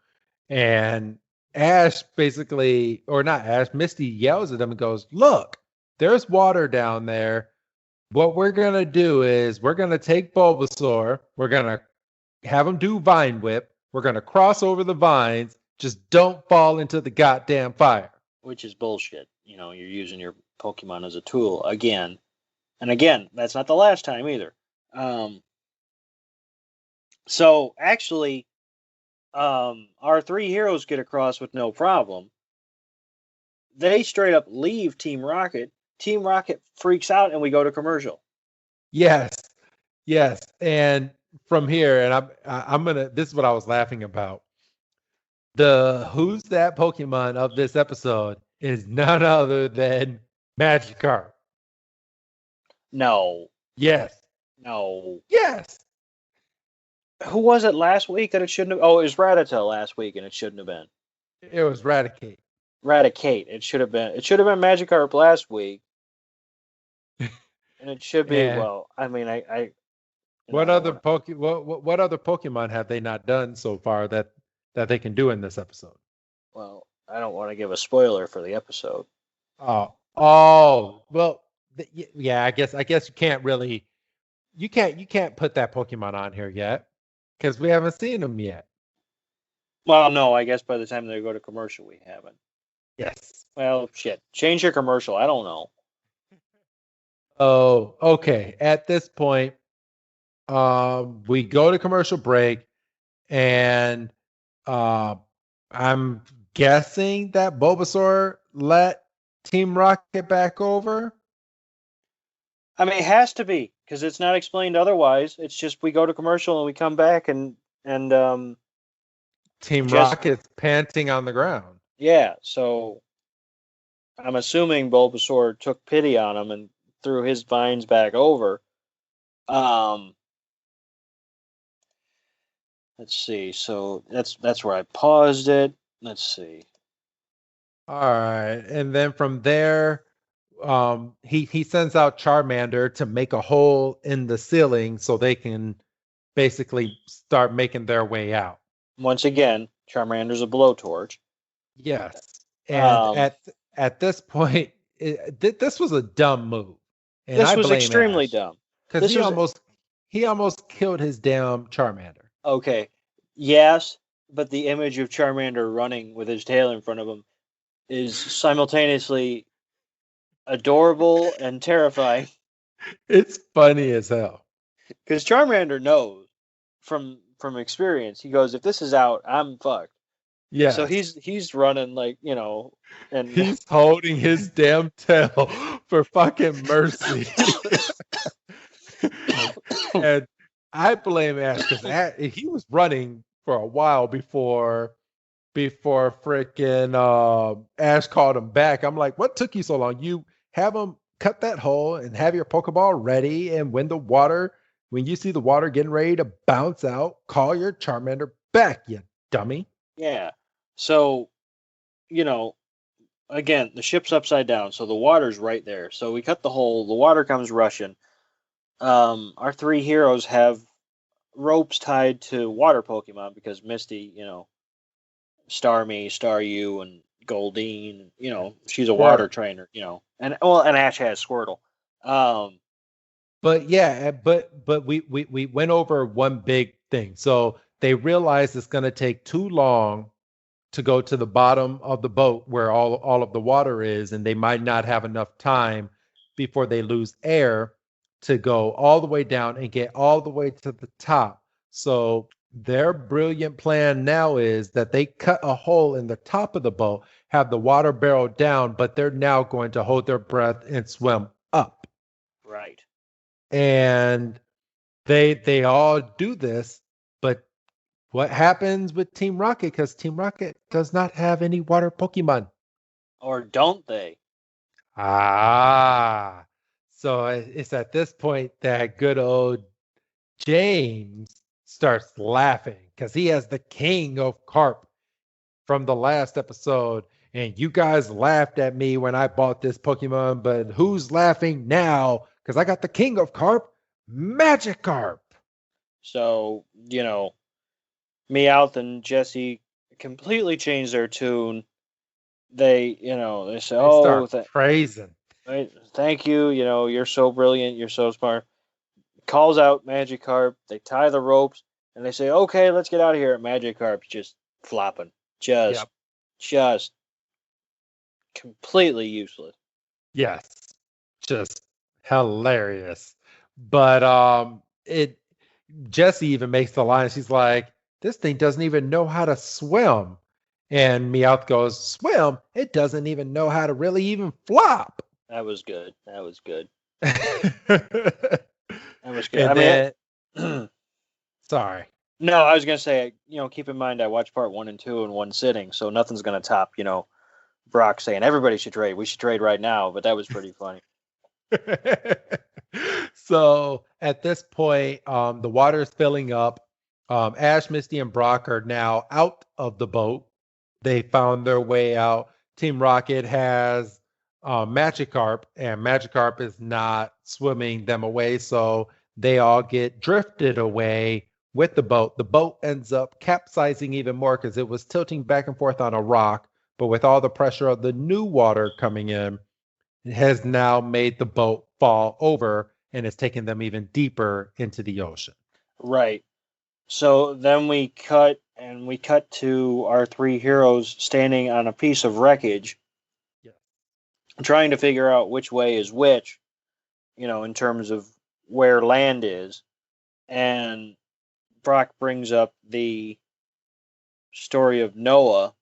[SPEAKER 1] And Ash basically, or not Ash, Misty yells at them and goes, look, there's water down there. What we're going to do is we're going to take Bulbasaur. We're going to have him do Vine Whip. We're going to cross over the vines. Just don't fall into the goddamn fire.
[SPEAKER 2] Which is bullshit. You're using your Pokemon as a tool again. And again, that's not the last time either. So actually, our three heroes get across with no problem. They straight up leave Team Rocket. Team Rocket freaks out, and we go to commercial.
[SPEAKER 1] Yes, and from here, and I'm gonna. This is what I was laughing about. The who's that Pokemon of this episode is none other than Magikarp.
[SPEAKER 2] No.
[SPEAKER 1] Yes.
[SPEAKER 2] No.
[SPEAKER 1] Yes.
[SPEAKER 2] Who was it last week that it shouldn't have? Oh, it was Rattata last week, and it shouldn't have been.
[SPEAKER 1] It was Raticate.
[SPEAKER 2] Raticate. It should have been. It should have been Magikarp last week. And it should be. Well, I mean,
[SPEAKER 1] What other Pokemon have they not done so far that they can do in this episode?
[SPEAKER 2] Well, I don't want to give a spoiler for the episode.
[SPEAKER 1] Oh, well, yeah. I guess you can't really, you can't put that Pokemon on here yet. Because we haven't seen them yet.
[SPEAKER 2] Well, no, I guess by the time they go to commercial, we haven't.
[SPEAKER 1] Yes.
[SPEAKER 2] Well, shit. Change your commercial. I don't know.
[SPEAKER 1] Oh, okay. At this point, we go to commercial break, and I'm guessing that Bulbasaur let Team Rocket back over.
[SPEAKER 2] I mean, it has to be because it's not explained otherwise. It's just we go to commercial and we come back and
[SPEAKER 1] Team
[SPEAKER 2] just
[SPEAKER 1] Rocket's panting on the ground.
[SPEAKER 2] yeah. So I'm assuming Bulbasaur took pity on him and threw his vines back over. Um, let's see. So that's where I paused it. Let's see.
[SPEAKER 1] All right, and then from there, he sends out Charmander to make a hole in the ceiling so they can basically start making their way out.
[SPEAKER 2] Once again, Charmander's a blowtorch.
[SPEAKER 1] Yes, and
[SPEAKER 2] Um,
[SPEAKER 1] at this point, this was a dumb move, and
[SPEAKER 2] this
[SPEAKER 1] I
[SPEAKER 2] was
[SPEAKER 1] blame
[SPEAKER 2] extremely
[SPEAKER 1] Ash
[SPEAKER 2] dumb.
[SPEAKER 1] because
[SPEAKER 2] This was
[SPEAKER 1] he almost killed his damn Charmander.
[SPEAKER 2] okay. Yes, but the image of Charmander running with his tail in front of him is simultaneously adorable and terrifying
[SPEAKER 1] It's funny as hell.
[SPEAKER 2] because Charmander knows from experience. He goes, if this is out, I'm fucked. So
[SPEAKER 1] Yes.
[SPEAKER 2] he's running like and
[SPEAKER 1] He's holding his damn tail for fucking mercy. And I blame Ash because he was running for a while before freaking Ash called him back. I'm like, what took you so long? You have him cut that hole and have your Pokeball ready. And when you see the water getting ready to bounce out, call your Charmander back, you dummy.
[SPEAKER 2] yeah. So again, the ship's upside down, so the water's right there. So we cut the hole. The water comes rushing. Our three heroes have ropes tied to water Pokemon because Misty, Starmie, Staryu, and Goldeen, she's a water
[SPEAKER 1] Squirtle.
[SPEAKER 2] trainer, and Ash has Squirtle. Um,
[SPEAKER 1] But yeah, but we went over one big thing. So they realized it's going to take too long to go to the bottom of the boat where all of the water is, and they might not have enough time before they lose air to go all the way down and get all the way to the top. So their brilliant plan now is that they cut a hole in the top of the boat, have the water barrel down, but they're now going to hold their breath and swim up.
[SPEAKER 2] right.
[SPEAKER 1] And they all do this, but what happens with Team Rocket? Because Team Rocket does not have any water Pokemon.
[SPEAKER 2] Or don't they?
[SPEAKER 1] Ah, so it's at this point that good old James starts laughing because he has the king of carp from the last episode. And you guys laughed at me when I bought this Pokemon, but who's laughing now? Because I got the king of carp, Magikarp.
[SPEAKER 2] So, Meowth and Jesse completely change their tune. They say,
[SPEAKER 1] They
[SPEAKER 2] "Oh,
[SPEAKER 1] start praising.
[SPEAKER 2] thank you. You're so brilliant. You're so smart." Calls out Magikarp. They tie the ropes and they say, "Okay, let's get out of here." And Magikarp's just flopping,
[SPEAKER 1] Yep.
[SPEAKER 2] just completely useless.
[SPEAKER 1] Yes. Just hilarious. But it Jessie even makes the line, she's like, this thing doesn't even know how to swim. And Meowth goes, swim? It doesn't even know how to really even flop.
[SPEAKER 2] That was good. That was good.
[SPEAKER 1] That
[SPEAKER 2] was good.
[SPEAKER 1] And then sorry.
[SPEAKER 2] No, I was gonna say, keep in mind I watched part 1 and 2 in one sitting, so nothing's gonna top, Brock saying everybody should trade. We should trade right now, but that was pretty funny.
[SPEAKER 1] So at this point, the water is filling up. Ash, Misty, and Brock are now out of the boat. They found their way out. Team Rocket has Magikarp, and Magikarp is not swimming them away, so they all get drifted away with the boat. The boat ends up capsizing even more because it was tilting back and forth on a rock, but with all the pressure of the new water coming in, it has now made the boat fall over and it's taken them even deeper into the ocean.
[SPEAKER 2] Right. So then we cut to our three heroes standing on a piece of wreckage,
[SPEAKER 1] Yeah.
[SPEAKER 2] trying to figure out which way is which, in terms of where land is. And Brock brings up the story of Noah,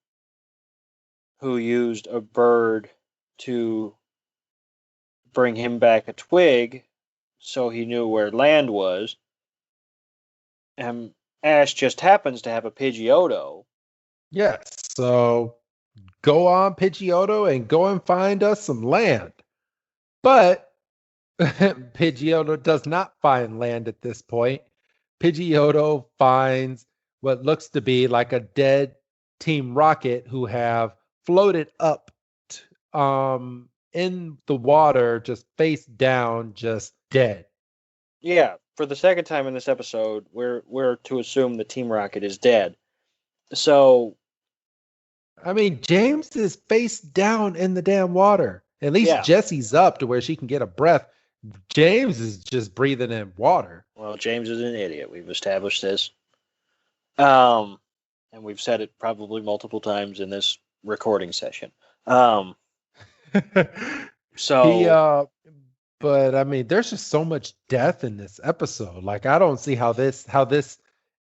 [SPEAKER 2] who used a bird to bring him back a twig so he knew where land was. And Ash just happens to have a Pidgeotto.
[SPEAKER 1] Yes. So go on, Pidgeotto, and go and find us some land. But Pidgeotto does not find land at this point. Pidgeotto finds what looks to be like a dead Team Rocket who have floated up in the water, just face down, just dead.
[SPEAKER 2] Yeah, for the second time in this episode, we're to assume the Team Rocket is dead. So
[SPEAKER 1] I mean, James is face down in the damn water. At least
[SPEAKER 2] yeah,
[SPEAKER 1] Jessie's up to where she can get a breath. James is just breathing in water.
[SPEAKER 2] well, James is an idiot. We've established this. And we've said it probably multiple times in this recording session.
[SPEAKER 1] He
[SPEAKER 2] So
[SPEAKER 1] but I mean there's just so much death in this episode. Like I don't see how this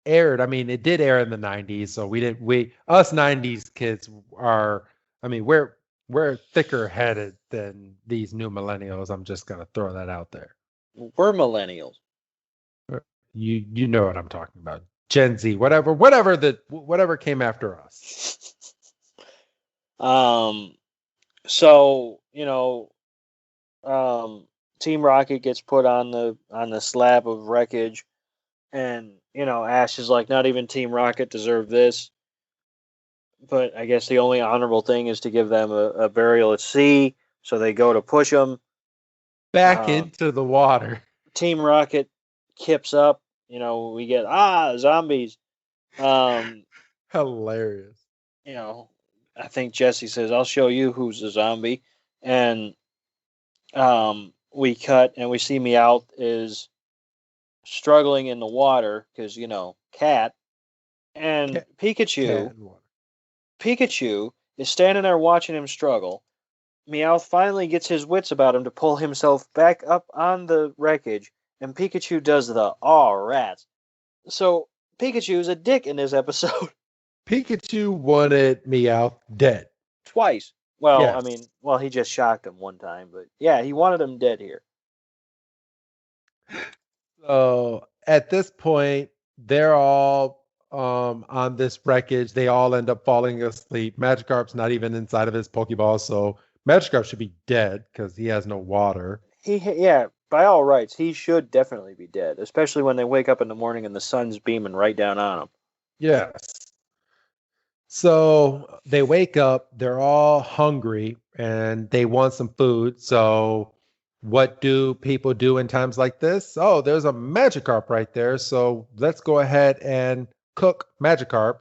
[SPEAKER 1] aired. I mean it did air in the 90s, so we us 90s kids are, I mean we're thicker headed than these new millennials. I'm just going to throw that out there.
[SPEAKER 2] we're millennials.
[SPEAKER 1] You know what I'm talking about. Gen Z, whatever came after us.
[SPEAKER 2] So Team Rocket gets put on the slab of wreckage, and Ash is like, not even Team Rocket deserved this. But I guess the only honorable thing is to give them a burial at sea. So they go to push them
[SPEAKER 1] Back into the water.
[SPEAKER 2] Team Rocket kips up. We get zombies.
[SPEAKER 1] Hilarious.
[SPEAKER 2] I think Jesse says, "I'll show you who's a zombie," and we cut and we see Meowth is struggling in the water because cat, and Pikachu. Pikachu is standing there watching him struggle. Meowth finally gets his wits about him to pull himself back up on the wreckage, and Pikachu does the aw rats. So Pikachu's a dick in this episode.
[SPEAKER 1] Pikachu wanted Meowth dead.
[SPEAKER 2] Twice. Well,
[SPEAKER 1] Yes.
[SPEAKER 2] I mean, he just shocked him one time, but yeah, he wanted him dead here.
[SPEAKER 1] So at this point, they're all on this wreckage. They all end up falling asleep. Magikarp's not even inside of his Pokeball, so Magikarp should be dead because he has no water.
[SPEAKER 2] Yeah, by all rights, he should definitely be dead, especially when they wake up in the morning and the sun's beaming right down on him.
[SPEAKER 1] Yes. So they wake up, they're all hungry and they want some food. So what do people do in times like this? Oh, there's a Magikarp right there. So let's go ahead and cook Magikarp.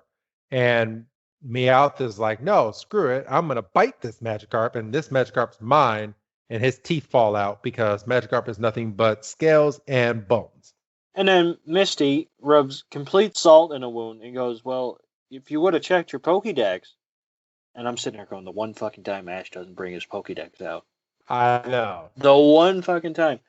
[SPEAKER 1] And Meowth is like, no, screw it. I'm going to bite this Magikarp and this Magikarp's mine. And his teeth fall out because Magikarp is nothing but scales and bones.
[SPEAKER 2] And then Misty rubs complete salt in a wound and goes, well, if you would have checked your Pokédex. And I'm sitting there going, the one fucking time Ash doesn't bring his Pokédex out.
[SPEAKER 1] I know.
[SPEAKER 2] The one fucking time.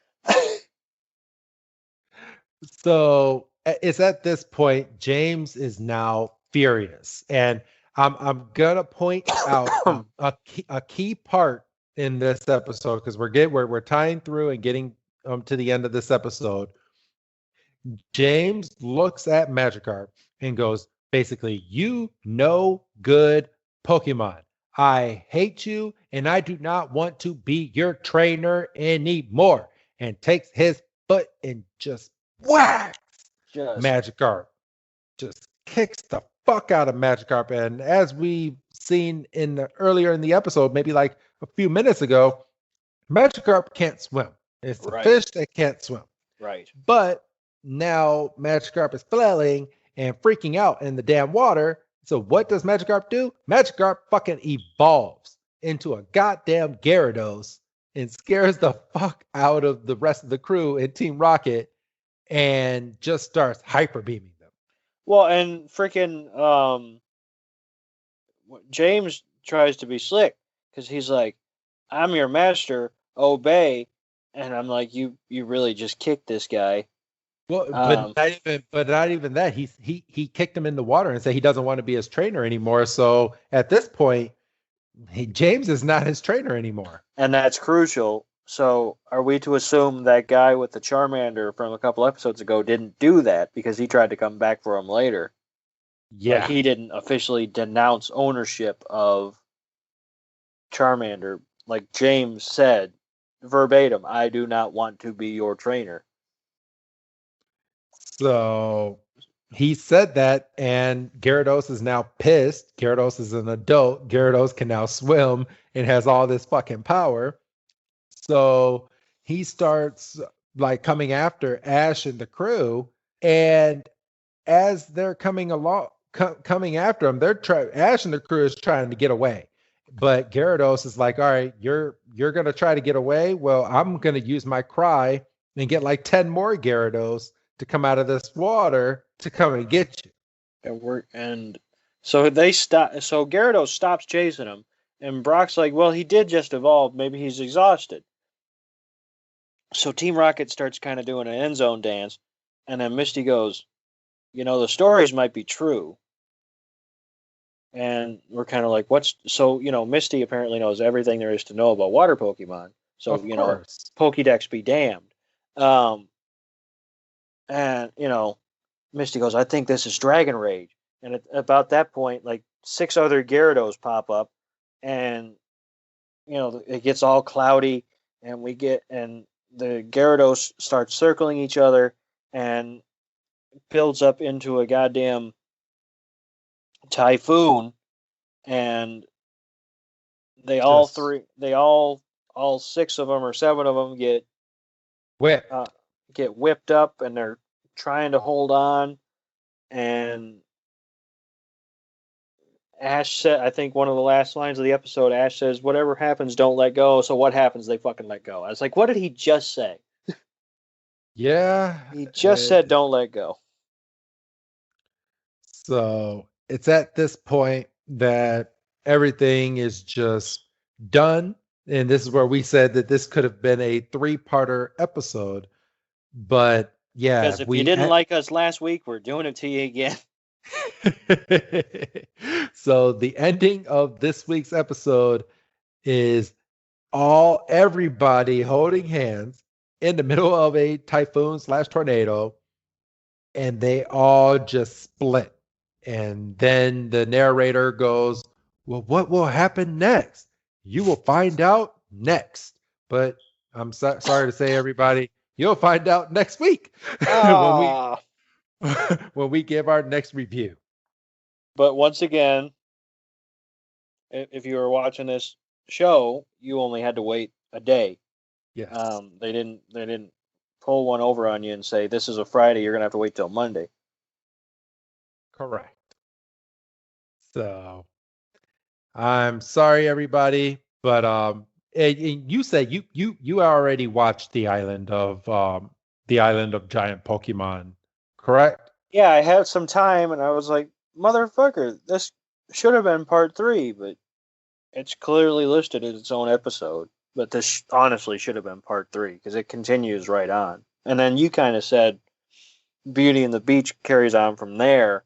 [SPEAKER 1] So it's at this point, James is now furious. And I'm gonna point out a key part in this episode because we're tying through and getting to the end of this episode. James looks at Magikarp and goes, basically, you no good Pokemon. I hate you and I do not want to be your trainer anymore. And takes his foot and just whacks Magikarp. Just kicks the fuck out of Magikarp. And as we've seen earlier in the episode, maybe like a few minutes ago, Magikarp can't swim. It's a fish that can't swim.
[SPEAKER 2] Right.
[SPEAKER 1] But now Magikarp is flailing and freaking out in the damn water. So what does Magikarp do? Magikarp fucking evolves into a goddamn Gyarados and scares the fuck out of the rest of the crew in Team Rocket and just starts hyper beaming them.
[SPEAKER 2] Well, and freaking James tries to be slick because he's like, "I'm your master, obey," and I'm like, "You really just kicked this guy."
[SPEAKER 1] Well,
[SPEAKER 2] Um,
[SPEAKER 1] but not even that. He kicked him in the water and said he doesn't want to be his trainer anymore. So at this point, James is not his trainer anymore.
[SPEAKER 2] and that's crucial. So, are we to assume that guy with the Charmander from a couple episodes ago didn't do that because he tried to come back for him later? Like
[SPEAKER 1] Yeah.
[SPEAKER 2] he didn't officially denounce ownership of Charmander. Like James said verbatim, "I do not want to be your trainer."
[SPEAKER 1] So he said that, and Gyarados is now pissed. Gyarados is an adult. Gyarados can now swim and has all this fucking power. So he starts like coming after Ash and the crew, and as they're coming along, coming after him, Ash and the crew is trying to get away, but Gyarados is like, "All right, you're gonna try to get away. Well, I'm gonna use my cry and get like 10 more Gyarados to come out of this water to come and get you."
[SPEAKER 2] And so they stop. So Gyarados stops chasing him, and Brock's like, "Well, he did just evolve. Maybe he's exhausted." So Team Rocket starts kind of doing an end zone dance, and then Misty goes, "The stories might be true." And we're kind of like, "What's so?" Misty apparently knows everything there is to know about water Pokemon. So
[SPEAKER 1] Of course.
[SPEAKER 2] Pokédex be damned. Um, and Misty goes, "I think this is Dragon Rage." And about that point, like 6 other Gyarados pop up, and it gets all cloudy, and the Gyarados start circling each other, and builds up into a goddamn typhoon, and they all
[SPEAKER 1] Just
[SPEAKER 2] three, they all 6 of them or 7 of them
[SPEAKER 1] whip.
[SPEAKER 2] get whipped up, and they're trying to hold on, and Ash said, I think one of the last lines of the episode, Ash says, "Whatever happens, don't let go." So what happens? They fucking let go. I was like, what did he just say?
[SPEAKER 1] Yeah.
[SPEAKER 2] He just said, "Don't let go."
[SPEAKER 1] So it's at this point that everything is just done. And this is where we said that this could have been a 3-parter episode. But yeah,
[SPEAKER 2] Because if you didn't like us last week, we're doing it to you again.
[SPEAKER 1] So the ending of this week's episode is everybody holding hands in the middle of a typhoon/tornado, and they all just split. And then the narrator goes, "Well, what will happen next? You will find out next." But I'm sorry to say, everybody, you'll find out next week when we
[SPEAKER 2] Ah.
[SPEAKER 1] when we give our next review.
[SPEAKER 2] But once again, if you were watching this show, you only had to wait a day.
[SPEAKER 1] Yes,
[SPEAKER 2] They didn't pull one over on you and say, "This is a Friday. You're gonna have to wait till Monday."
[SPEAKER 1] correct. So I'm sorry, everybody, but and you said you already watched the Island of Giant Pokemon, correct?
[SPEAKER 2] Yeah, I had some time, and I was like, "Motherfucker, this should have been part 3," but it's clearly listed as its own episode. But this honestly should have been part 3 because it continues right on. And then you kind of said Beauty and the Beach carries on from there,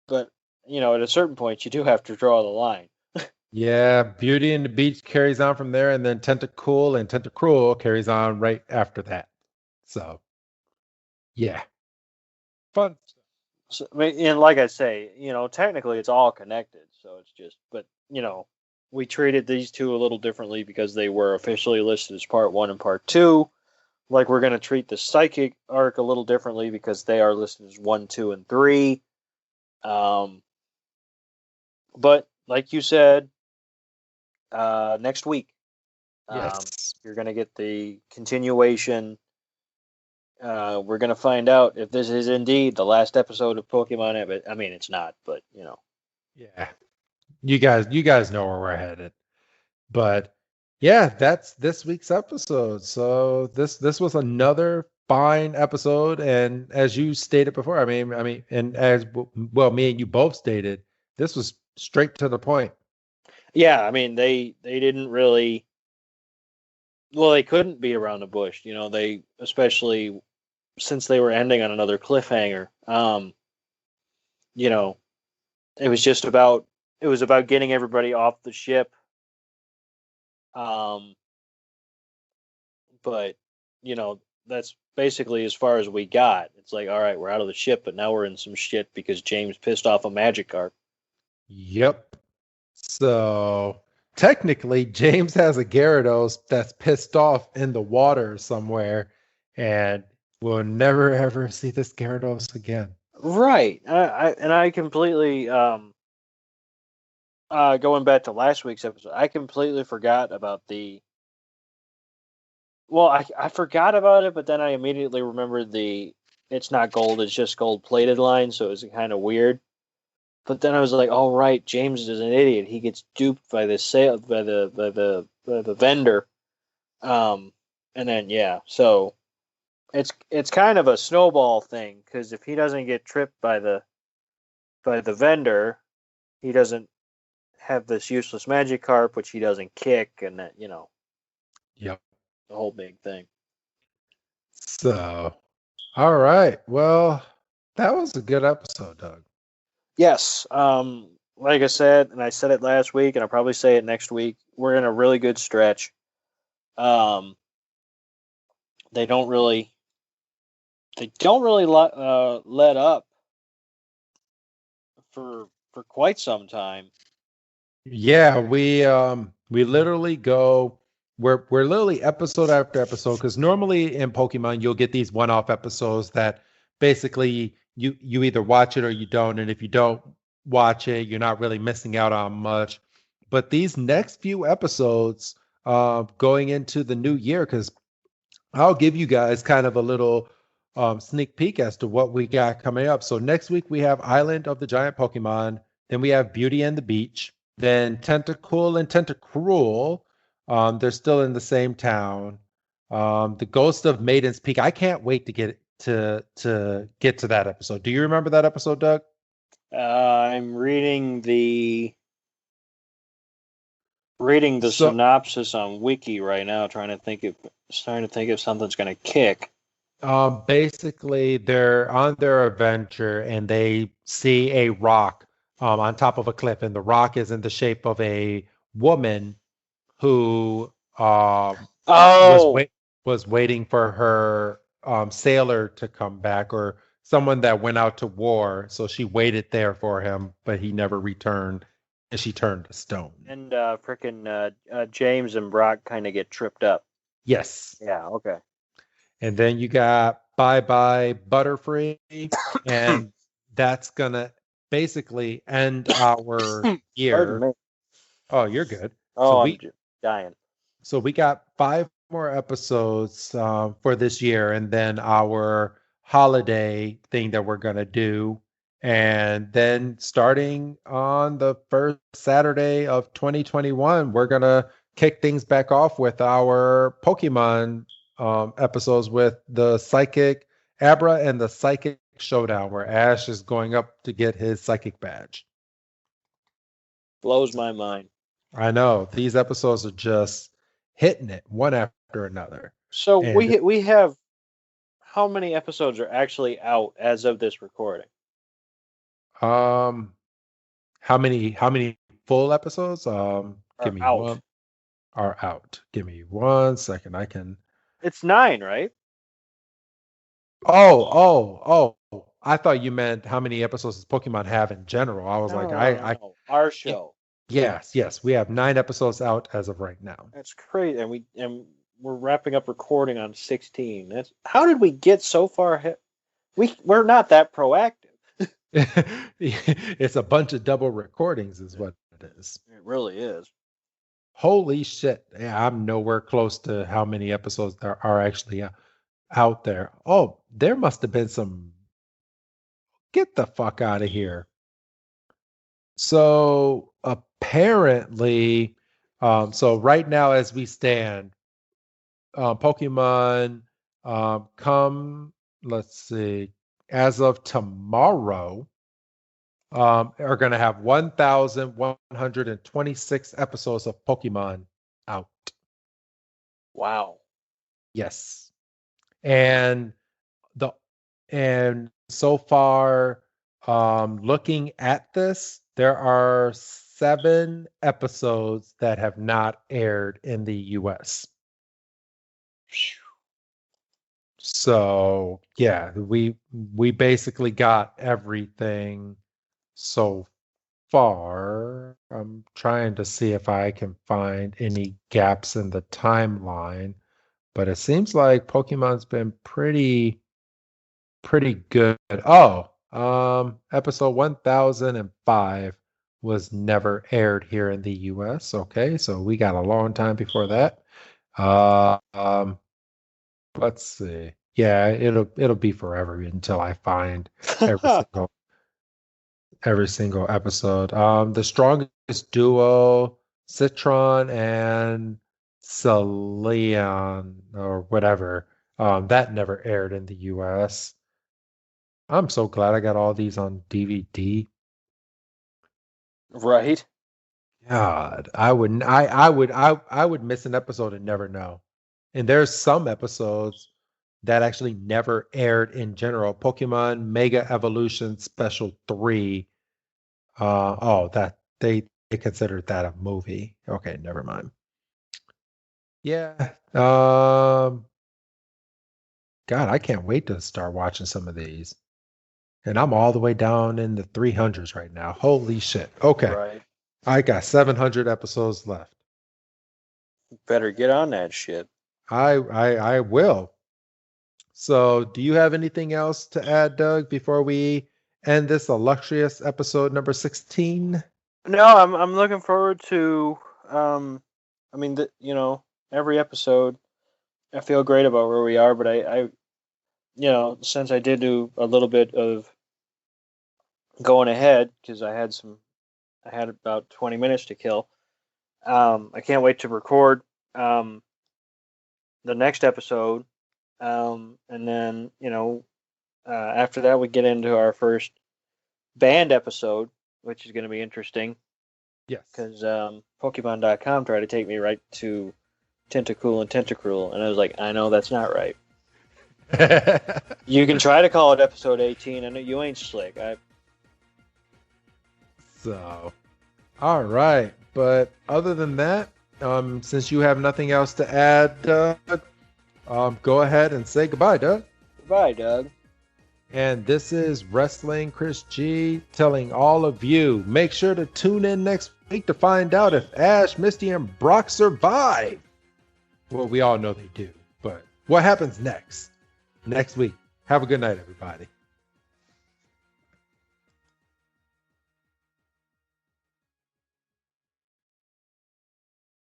[SPEAKER 2] but at a certain point, you do have to draw the line.
[SPEAKER 1] Yeah, Beauty and the Beast carries on from there, and then Tentacool and Tentacruel carries on right after that. So, yeah, fun.
[SPEAKER 2] So, and like I say, technically it's all connected. So it's just, but we treated these two a little differently because they were officially listed as part 1 and part 2. Like we're going to treat the psychic arc a little differently because they are listed as 1, 2, and 3. But like you said, next week,
[SPEAKER 1] Yes,
[SPEAKER 2] you're going to get the continuation. We're going to find out if this is indeed the last episode of Pokemon. I mean, it's not, but
[SPEAKER 1] yeah. You guys know where we're headed. But yeah, that's this week's episode. So this was another fine episode, and as you stated before, I mean, and as well, me and you both stated, this was straight to the point.
[SPEAKER 2] Yeah, I mean they didn't really. Well, they couldn't beat around the bush, you know. They especially since they were ending on another cliffhanger. You know, it was just about getting everybody off the ship. But you know, that's basically as far as we got. It's like, all right, we're out of the ship, but now we're in some shit because James pissed off a Magikarp.
[SPEAKER 1] Yep. So technically, James has a Gyarados that's pissed off in the water somewhere, and we'll never ever see this Gyarados again.
[SPEAKER 2] Right. I completely going back to last week's episode, I completely forgot about the. Well, I forgot about it, but then I immediately remembered the "it's not gold, it's just gold plated" line, so it was kind of weird. But then I was like, "Oh right, James is an idiot. He gets duped by the sale by the vendor." And then yeah, so it's kind of a snowball thing because if he doesn't get tripped by the vendor, he doesn't have this useless Magikarp, which he doesn't kick, and that
[SPEAKER 1] Yep.
[SPEAKER 2] the whole big thing.
[SPEAKER 1] So, all right. Well, that was a good episode, Doug.
[SPEAKER 2] Yes, like I said, and I said it last week, and I'll probably say it next week. We're in a really good stretch. They don't really let up for quite some time.
[SPEAKER 1] Yeah, we literally go we're literally episode after episode because normally in Pokemon you'll get these one-off episodes that basically you either watch it or you don't, and if you don't watch it, you're not really missing out on much. But these next few episodes, going into the new year, because I'll give you guys kind of a little sneak peek as to what we got coming up. So next week we have Island of the Giant Pokemon. Then we have Beauty and the Beach. Then Tentacool and Tentacruel. They're still in the same town. The Ghost of Maiden's Peak. I can't wait to get to that episode. Do you remember that episode, Doug?
[SPEAKER 2] I'm reading the
[SPEAKER 1] So
[SPEAKER 2] synopsis on Wiki right now, trying to think if something's gonna kick.
[SPEAKER 1] basically, they're on their adventure and they see a rock on top of a cliff, and the rock is in the shape of a woman who
[SPEAKER 2] Oh,
[SPEAKER 1] was waiting for her sailor to come back, or someone that went out to war. So she waited there for him, but he never returned, and she turned to stone.
[SPEAKER 2] and frickin' James and Brock kind of get tripped up.
[SPEAKER 1] Yes.
[SPEAKER 2] Yeah. Okay.
[SPEAKER 1] And then you got Bye Bye Butterfree, and that's gonna basically end our
[SPEAKER 2] Pardon
[SPEAKER 1] year.
[SPEAKER 2] me.
[SPEAKER 1] Oh, you're good.
[SPEAKER 2] Oh, I'm dying.
[SPEAKER 1] So we got 5 more episodes for this year, and then our holiday thing that we're gonna do, and then starting on the first Saturday of 2021, we're gonna kick things back off with our Pokemon episodes with the Psychic Abra and the Psychic Showdown, where Ash is going up to get his Psychic badge.
[SPEAKER 2] Blows my mind.
[SPEAKER 1] I know these episodes are just hitting it one after another.
[SPEAKER 2] So
[SPEAKER 1] And
[SPEAKER 2] we have how many episodes are actually out as of this recording?
[SPEAKER 1] how many full episodes? Give
[SPEAKER 2] Are
[SPEAKER 1] me
[SPEAKER 2] out.
[SPEAKER 1] one. Are out. Give me 1 second. I can.
[SPEAKER 2] It's 9, right?
[SPEAKER 1] Oh. I thought you meant how many episodes does Pokemon have in general. I was like,
[SPEAKER 2] No. Our show.
[SPEAKER 1] Yes. We have 9 episodes out as of right now.
[SPEAKER 2] That's crazy, and we're wrapping up recording on 16. That's how did we get so far ahead? We're not that proactive.
[SPEAKER 1] It's a bunch of double recordings, is what it is.
[SPEAKER 2] It really is.
[SPEAKER 1] Holy shit. Yeah, I'm nowhere close to how many episodes there are actually out there. Oh, there must have been some. Get the fuck out of here. So apparently, so right now as we stand, Pokemon let's see, as of tomorrow, are going to have 1,126 episodes of Pokemon out.
[SPEAKER 2] Wow.
[SPEAKER 1] Yes. And so far, looking at this, there are 7 episodes that have not aired in the US. So yeah, we basically got everything so far. I'm trying to see if I can find any gaps in the timeline, but it seems like Pokemon's been pretty good. Oh, episode 1005 was never aired here in the US. Okay, so we got a long time before that. Uh, um, let's see. Yeah, it'll be forever until I find every single episode. The strongest duo, Citron and Celine or whatever. That never aired in the US. I'm so glad I got all these on DVD.
[SPEAKER 2] Right.
[SPEAKER 1] God, I would miss an episode and never know. And there's some episodes that actually never aired in general. Pokemon Mega Evolution Special 3. That they considered that a movie. Okay, never mind. Yeah. God, I can't wait to start watching some of these. And I'm all the way down in the 300s right now. Holy shit. Okay.
[SPEAKER 2] Right.
[SPEAKER 1] I got 700 episodes left.
[SPEAKER 2] Better get on that shit.
[SPEAKER 1] I will. So, do you have anything else to add, Doug, before we end this illustrious episode number 16?
[SPEAKER 2] No, I'm looking forward to every episode I feel great about where we are, but I since I did do a little bit of going ahead because I had about 20 minutes to kill. I can't wait to record the next episode, and then after that we get into our first band episode, which is going to be interesting.
[SPEAKER 1] Yes,
[SPEAKER 2] because Pokemon.com tried to take me right to Tentacool and Tentacruel, and I was like, I know that's not right. You can try to call it episode 18, and you ain't slick.
[SPEAKER 1] So, all right. But other than that, since you have nothing else to add, Doug, go ahead and say goodbye, Doug.
[SPEAKER 2] Goodbye, Doug.
[SPEAKER 1] And this is Wrestling Chris G telling all of you, make sure to tune in next week to find out if Ash, Misty, and Brock survive. Well, we all know they do, but what happens next week? Have a good night, everybody.